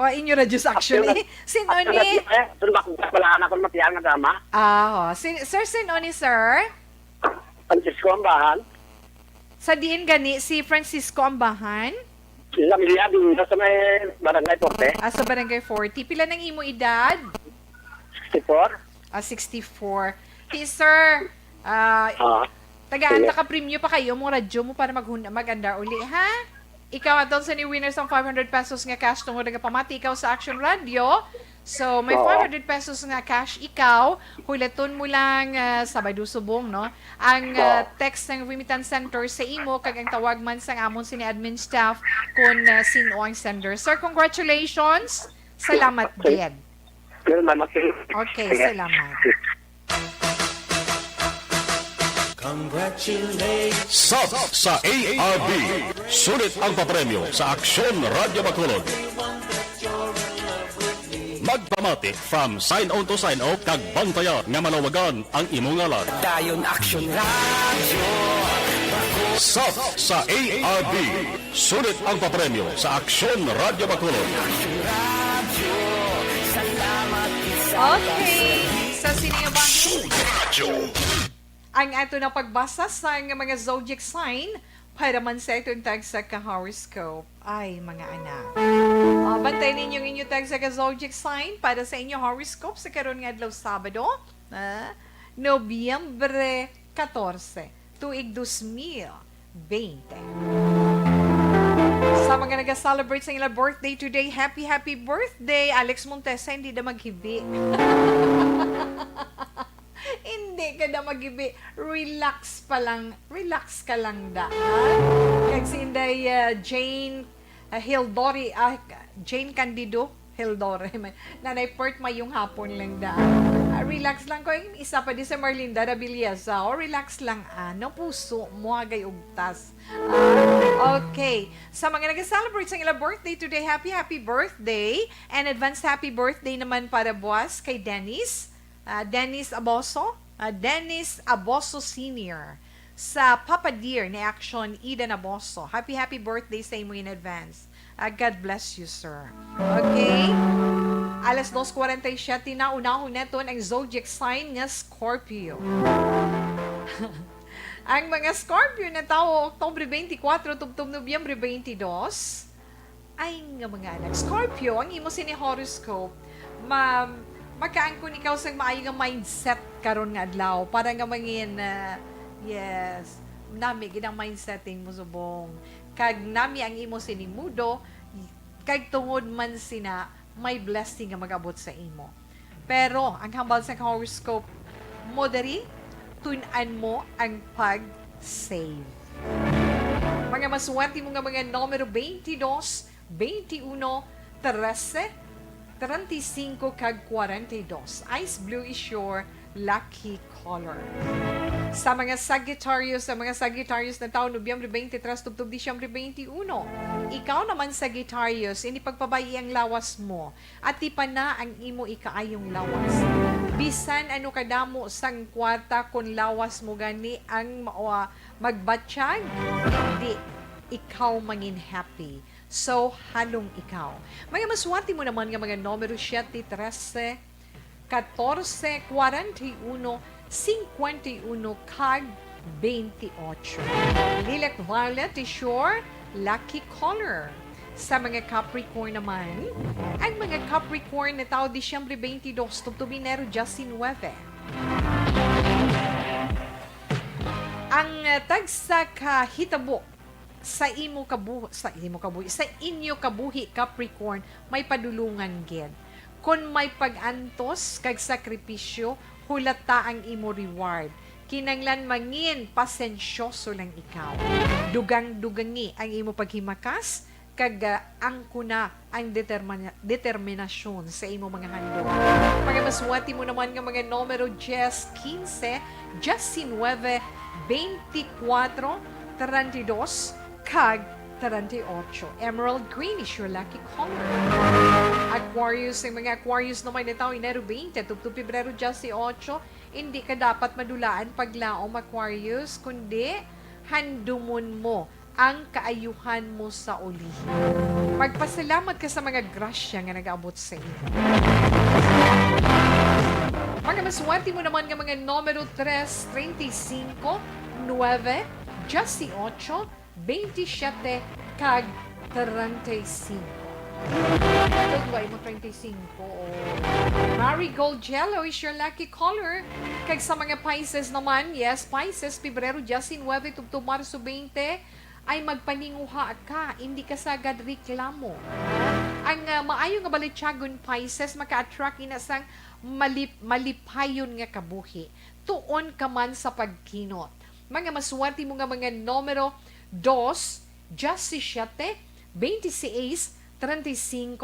[SPEAKER 3] O, inyo radyo sa action ni? Sino ni?
[SPEAKER 8] Doon ba kung pala anak ko matiyan nga dama?
[SPEAKER 3] Ah, sir, sino ni sir?
[SPEAKER 8] Francisco Ambahan.
[SPEAKER 3] Sa diin gani, si Francisco Ambahan?
[SPEAKER 8] Sa Milya, din sa may Barangay Porte.
[SPEAKER 3] Sa Barangay 40. Pila ng imo edad?
[SPEAKER 8] 64.
[SPEAKER 3] 64. Hey, sir, tagaan ka premyo pa kayo mo radyo mo para maganda uli, ha? Ikaw atong sa ni winners ang 500 pesos nga cash tungod nga pamati ikaw sa Action Radio. So, may 500 pesos nga cash ikaw. Hulaton mo lang Sabado subong, no? Ang text ng remittance center sa imo kag ang tawag man sa amon sini admin staff kung sino ang sender. Sir, congratulations. Salamat, Jed. Okay, salamat.
[SPEAKER 4] Sub sa ARB. Sulit ang papremyo sa Aksyon Radio Bacolod. Magpamati from sign on to sign off kag bantayan nga malawagan ang imong ngalan.
[SPEAKER 6] Dayon Action Radio.
[SPEAKER 4] Sub sa ARB. Sulit ang papremyo sa Aksyon Radio Bacolod.
[SPEAKER 3] Okay, sa sinigabahin. Ang ato na pagbasa sa mga zodiac sign para man sa itong tag sa ka-horoscope. Ay, mga anak. Bantay ninyong inyo tag sa ka-zodiac sign para sa inyo horoscope sa karon nga adlaw Sabado, Nobyembre 14, tuig 2020. Sa mga nag-celebrate sa ilang birthday today, happy birthday, Alex Montesa, hindi na maghibi. Hindi ka na magibi. Relax ka lang da. Kag si Inday Jane Hildori, Jane Candido Hildori. Nanay Pert mayong hapon lang da. Relax lang ko. Isa pa di sa Marlinda Rabiliasa. Relax lang puso mo agay ugtas. Okay. Sa mga nag-celebrate sa ilang birthday today, happy birthday. And advance happy birthday naman para buwas kay Dennis. Dennis Aboso Sr. Sa Papa Dear ni Action Eden Aboso. Happy birthday sa imo in advance. God bless you, sir. Okay? Alas 2:47 na unahon neto ang zodiac sign nga Scorpio. Ang mga Scorpio na tao Oktubre 24 tubtob Nobyembre 22 ay nga mga anak. Scorpio, ang imo sini horoscope, magkaan ko ikaw sa maayo nga mindset karon nga adlaw para nga mangin yes nami ginang mindsetting mo subong kag nami ang imo sinimudo kag tungod man sina may blessing nga magabot sa imo. Pero ang hambal sa horoscope mo diri tun-an mo ang pag-save. Mga maswerte mo nga mga numero 22, 21, 13 35 kag 42. Ice blue is your lucky color. Sa mga Sagittarius na taon Nobyembre 23 tubtob Disyembre 21. Ikaw naman Sagittarius, ini pagpabayi ang lawas mo at pa na ang imo ikaayong lawas. Bisan ano kadamo sang kwarta kun lawas mo gani ang magbatsyag, hindi ikaw mangin happy. So, halong ikaw. Mga maswerte mo naman nga mga numero 7, 13, 14, 41, 51, kag 28. Lilac violet is your lucky color. Sa mga Capricorn naman, ang mga Capricorn na tao Disyembre 22, tubtubinero 19. Ang tagsa kahitabo sa inyo kabuhi Capricorn may padulungan gid. Kung may pag-antos kag sakripisyo, hulata ang imo reward. Kinanglan mangin pasensyoso lang ikaw. Dugang-dugangi ang imo paghimakas kag angkuna ang determinasyon sa imo mga handog. Mga maswati mo naman nga mga numero 10, 15, 19, 24, 32, kag 38. Emerald green is your lucky color. Aquarius, ang mga Aquarius naman na tao, Enero 20, tubtub Pebrero 18, hindi ka dapat madulaan paglaom Aquarius, kundi handumon mo ang kaayuhan mo sa uli. Magpasalamat ka sa mga grasya nga nag-abot sa iyo. Mga maswerte mo naman nga mga numero 3, 35, 9, 18, 27, kag 35. Ito, duway mo 25. Oh. Marigold Jello is your lucky color. Kag sa mga Pisces naman, yes, Pisces, Pebrero 19, tubto Marso 20, ay magpaninguha ka, hindi ka sagad reklamo. Ang maayo nga balitsagon Pisces, maka-attract ina sang malipayon nga kabuhi. Tuon ka man sa pagkinot. Mga maswerte mo nga mga numero 2, 17, 26, 35,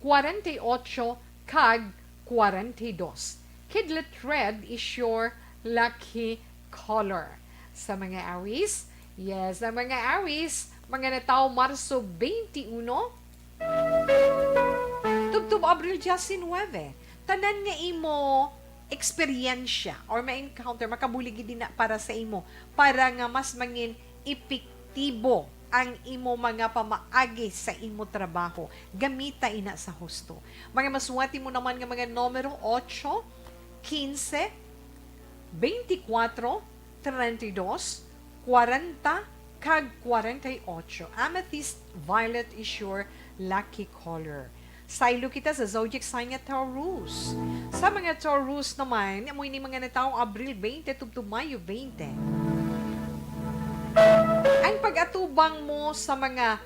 [SPEAKER 3] 48, kag 42. Kidlet red is your lucky color. Sa mga Aries, yes, sa mga Aries, mga natao Marso 21, tubtub Abril 19, tanan nga imo eksperyensya or ma-encounter, makabuligi din na para sa imo, para nga mas mangin epektibo ang imo mga pamaagi sa imo trabaho. Gamita ina sa husto. Mga maswati mo naman nga mga numero 8, 15, 24, 32, 40, kag 48. Amethyst violet is your lucky color. Saylo kita sa zodiac sign nga Taurus. Sa mga Taurus naman, amoy ni mga nataong Abril 20 tubto Mayo 20. Ang pag-atubang mo sa mga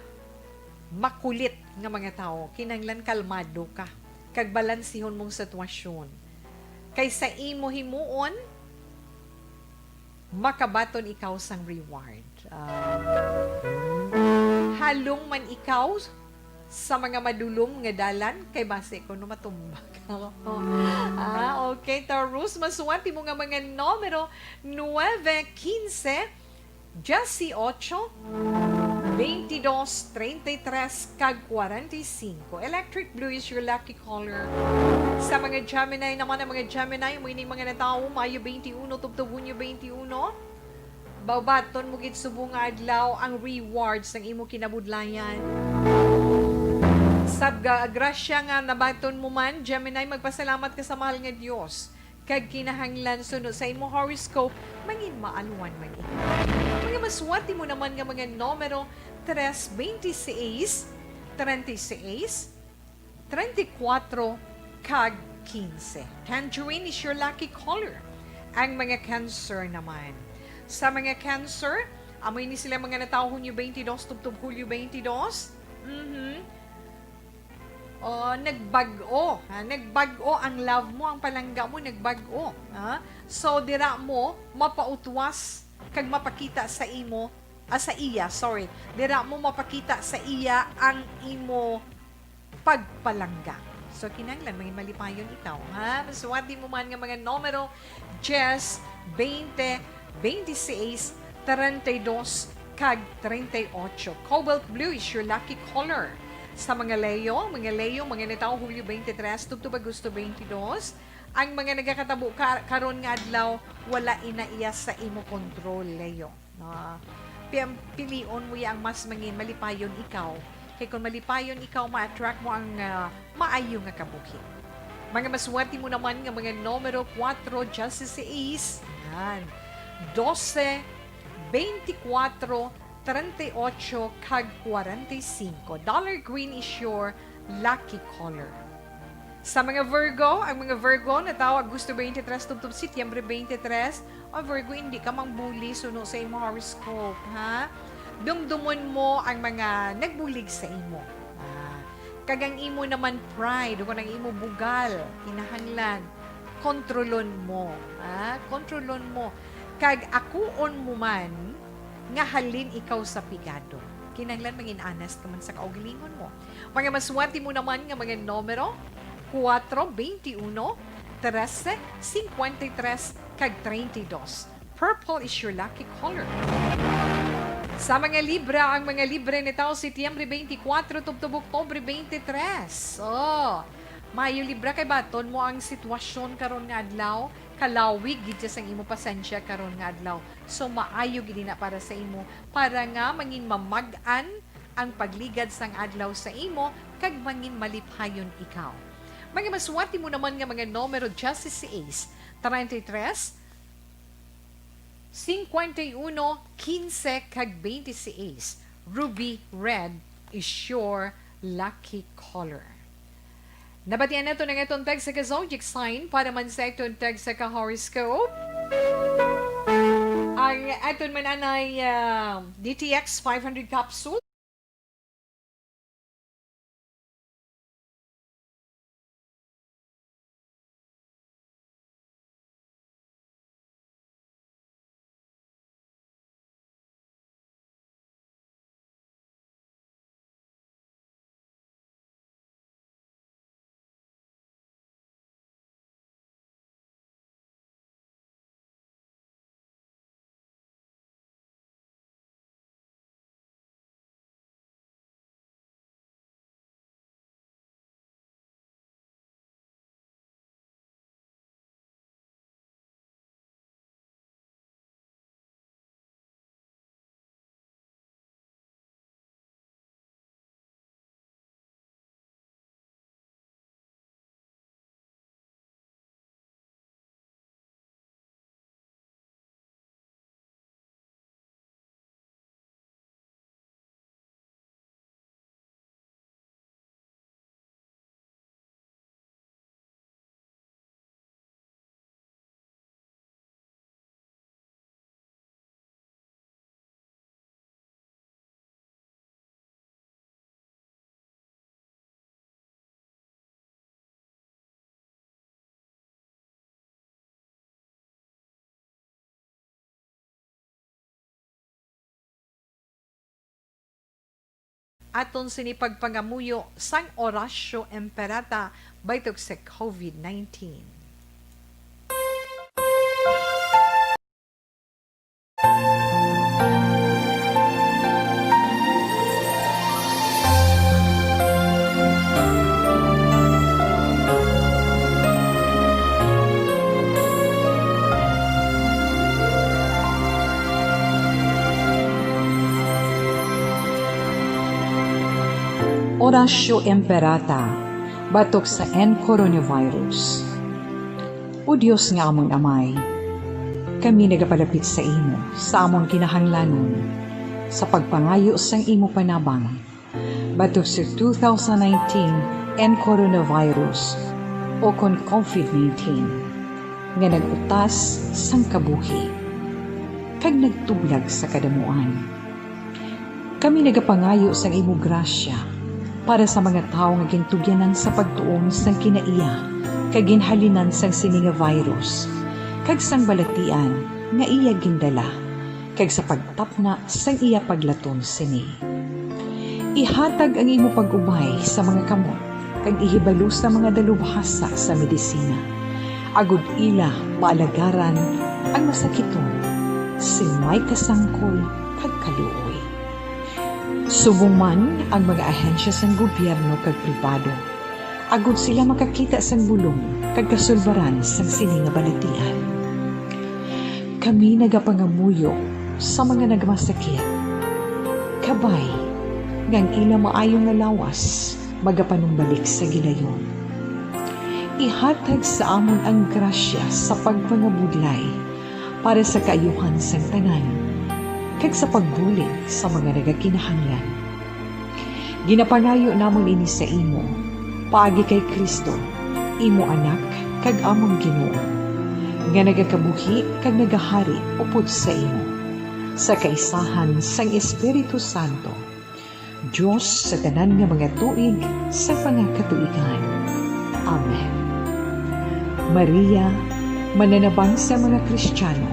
[SPEAKER 3] makulit nga mga tao, kinanglan kalmado ka, kag balansihon mong sitwasyon. Kaysa imo himuon, makabaton ikaw sang reward. Halong man ikaw sa mga madulom nga dalan, kay base ko no matumbak. Okay, Taurus, masuwati mo nga mga numero 9, 15, 18, 22, 33, kag 45. Electric blue is your lucky color. Sa mga Gemini naman, ang mga Gemini, mo ini mga natao, Mayo 21, tubto Hunyo 21, bawbaton mo gid subong nga adlaw ang rewards ng imo kinabudlayan. Sabga grasya nga nabaton mo man, Gemini, magpasalamat ka sa mahal nga Dios. Kag kinahanglan sunod sa imo horoscope, mangin maaluan man ikaw. Mga maswati mo naman nga mga numero 3, 26, 36, 34, kag 15. Tangerine is your lucky color. Ang mga Cancer naman. Sa mga Cancer, amoy ni sila mga natao Hunyo 22, tubtub Hulyo 22. Nagbago. Nagbago ang love mo, ang palangga mo, nagbago. So, dira mo, mapautwas, kag mapakita sa imo, sa iya, sorry. Dira mo mapakita sa iya ang imo pagpalangga. So, kinanglan, may malipayon ikaw. Maswati mo man nga mga numero 10, 20, 26, 32, kag 38. Cobalt blue is your lucky color. Sa mga Leo, mga natao Hulyo 23, tubto Agosto 22, ang mga nagakatabo karon nga adlaw, wala inaiya sa imo control, Leo. Pilion mo ang mas mangin malipayon ikaw. Kaya kung malipayon ikaw, ma-attract mo ang maayo nga kabuhi. Mga maswerte mo naman nga mga numero 4, 16, 12, 24, 38, kag 45. Dollar green is your lucky color. Sa mga Virgo, ang mga Virgo natawag Agosto 23, tubtub Setyembre 23, Virgo, hindi ka mang bully suno sa imo horoscope, Dumdumon mo ang mga nagbulig sa imo. Kagang imo naman pride, kung ang imo bugal, kinahanglan, kontrolon mo. Kontrolon mo. Kag akuon mo man, nga halin ikaw sa pigado. Kinahanglan mangin honest ka man sa kaugalingon mo. Mga maswerte mo naman nga mga numero 4, 21, 13, 53, kag 32. Purple is your lucky color. Sa mga Libra, ang mga Libre ni tao Setyembre 24, tubtub Oktubre 23. Mayo Libra, kay baton mo ang sitwasyon karon nga adlaw, kalawig gid sa imo pasensya karon nga adlaw. So maayo gid na para sa imo, para nga mangin mamag-an ang pagligad sang adlaw sa imo kag mangin maliphayon ikaw. Mga maswati mo naman nga mga numero 16, 33, 51, 15, kag 26. Ruby red is your lucky color. Nabatian na ito ng itong tag sa ka-zodiac sign para man sa itong tag sa ka-horoscope. Ang aton man anay DTX 500 capsule. Aton sinipagpangamuyo sang Horacio Emperata baytog sa COVID-19.
[SPEAKER 9] Horacio Emperata, batok sa coronavirus. O Diyos nga among amay, kami nagapalapit sa imo, sa among kinahanglanon, sa pagpangayo sang imo panabang, batok sa 2019 coronavirus o kon COVID-19, nga nagutas sang kabuhi, kag nagtublag sa kadamuan. Kami nagapangayo sang imo grasya, para sa mga tao nga gintugyanan sa pagtuon sang kinaiya kag ginhalinan sang sini nga virus kag sang balatian nga iya gindala kag sa pagtapna sang iya paglaton sini. Ihatag ang imo pag-ubay sa mga kamot kag ihibalo sa mga dalubhasa sa medisina. Agud ila maalagaran ang masakiton sin may kasangkol kag kaluoy. Subong man ang mga ahensya sang gobyerno kag pribado, agud sila makakita sang bulong kag kasulbaran sang sini nga balatian. Kami nagapangamuyo sa mga nagmasakit, kabay ngang ila maayong nga lawas magapanumbalik sa gilayon. Ihatag sa amon ang grasya sa pagpangabudlay para sa kaayuhan sang tanan kag sa pagbulig sa mga nagakinahanglan. Ginapangayo namon ini sa imo, paagi kay Kristo, imo anak kag among Ginoo, nga nagakabuhi kag nagahari upod sa imo, sa kaisahan sang Espiritu Santo, Diyos sa tanan nga mga tuig sa pangakatuigan. Amen. Maria, mananabang sa mga Kristiyano,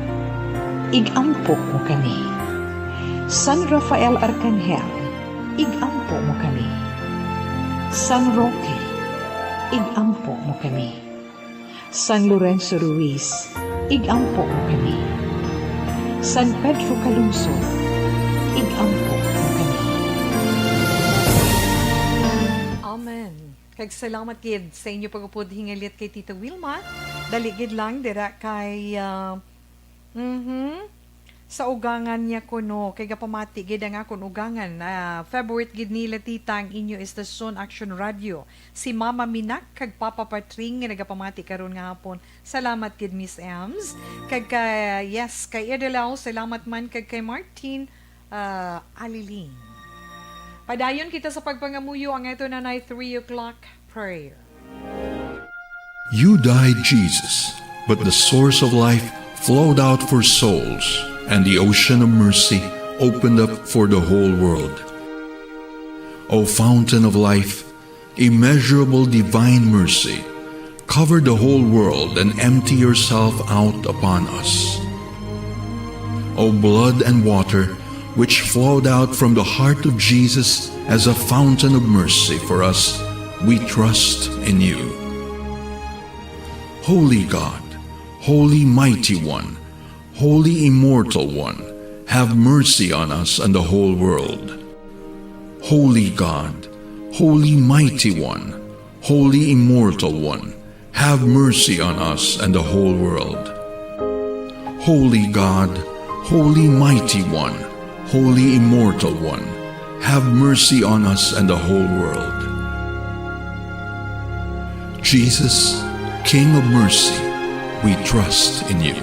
[SPEAKER 9] igampo mo kami. San Rafael Arcangel, igampo mo kami. San Roque, igampo mo kami. San Lorenzo Ruiz, igampo mo kami. San Pedro Calungsod, igampo mo kami.
[SPEAKER 3] Amen. Kag salamat kid sa inyo pagupod hingalit kay Tita Wilma. Daligid lang dira kay sa ugangan niya kuno kay gapamati gid nga kun ugangan favorite gid nila tita ang inyo istasyon Action Radio si Mama Minak kag Papa Patring nga nagapamati karon nga hapon. Salamat gid Miss Ems kag kay Edelao, salamat man kag kay Martin Aliling. Padayon kita sa pagpangamuyo ang ito na 3 o'clock prayer.
[SPEAKER 10] You died, Jesus, but the source of life flowed out for souls, and the ocean of mercy opened up for the whole world. O fountain of life, immeasurable divine mercy, cover the whole world and empty yourself out upon us. O blood and water, which flowed out from the heart of Jesus as a fountain of mercy for us, we trust in you. Holy God, Holy Mighty One, Holy Immortal One, have mercy on us and the whole world. Holy God, Holy Mighty One, Holy Immortal One, have mercy on us and the whole world. Holy God, Holy Mighty One, Holy Immortal One, have mercy on us and the whole world. Jesus, King of mercy, we trust in you.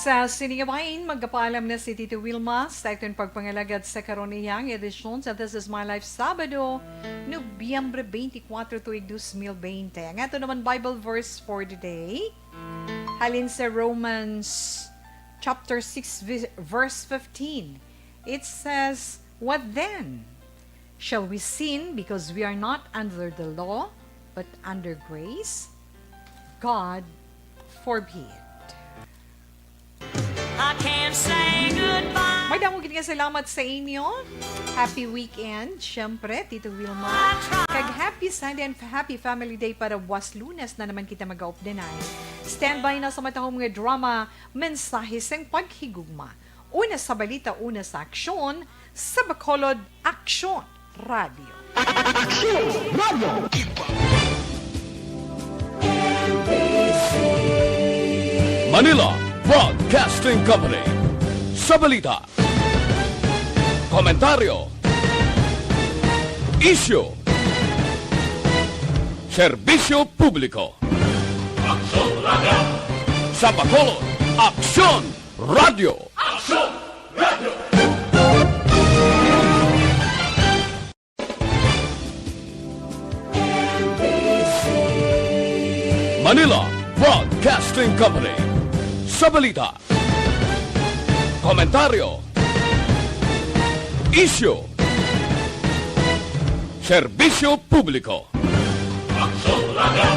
[SPEAKER 3] Sa sinigabain, magkapaalam na si Tito Wilma sa itong pagpangalagad sa karoniyang edisyon sa This Is My Life Sabado, Nobyembre 24, tuig 2020. Ang ito naman Bible verse for today, halin sa Romans chapter 6 verse 15. It says, "What then? Shall we sin because we are not under the law, but under grace? God forbid."
[SPEAKER 6] I can't say goodbye.
[SPEAKER 3] May damogin nga salamat sa inyo. Happy weekend, syempre, Tito Wilma. Kag happy Sunday and happy family day para buwas Lunes na naman kita mag-aupdenay. Standby na sa matahong mga drama, mensahe sang paghigugma. Una sa balita, una sa aksyon, sa Bacolod Aksyon Radio.
[SPEAKER 1] Manila Broadcasting Company. Sa balita, komentaryo, isyu, serbisyo publiko.
[SPEAKER 2] Aksyon Radio!
[SPEAKER 1] Sa Bacolod, Aksyon Radio.
[SPEAKER 2] Aksyon Radio!
[SPEAKER 1] Manila Broadcasting Company. Sa balita, komentaryo, isyu, serbisyo publiko.
[SPEAKER 2] Aksyon Radio!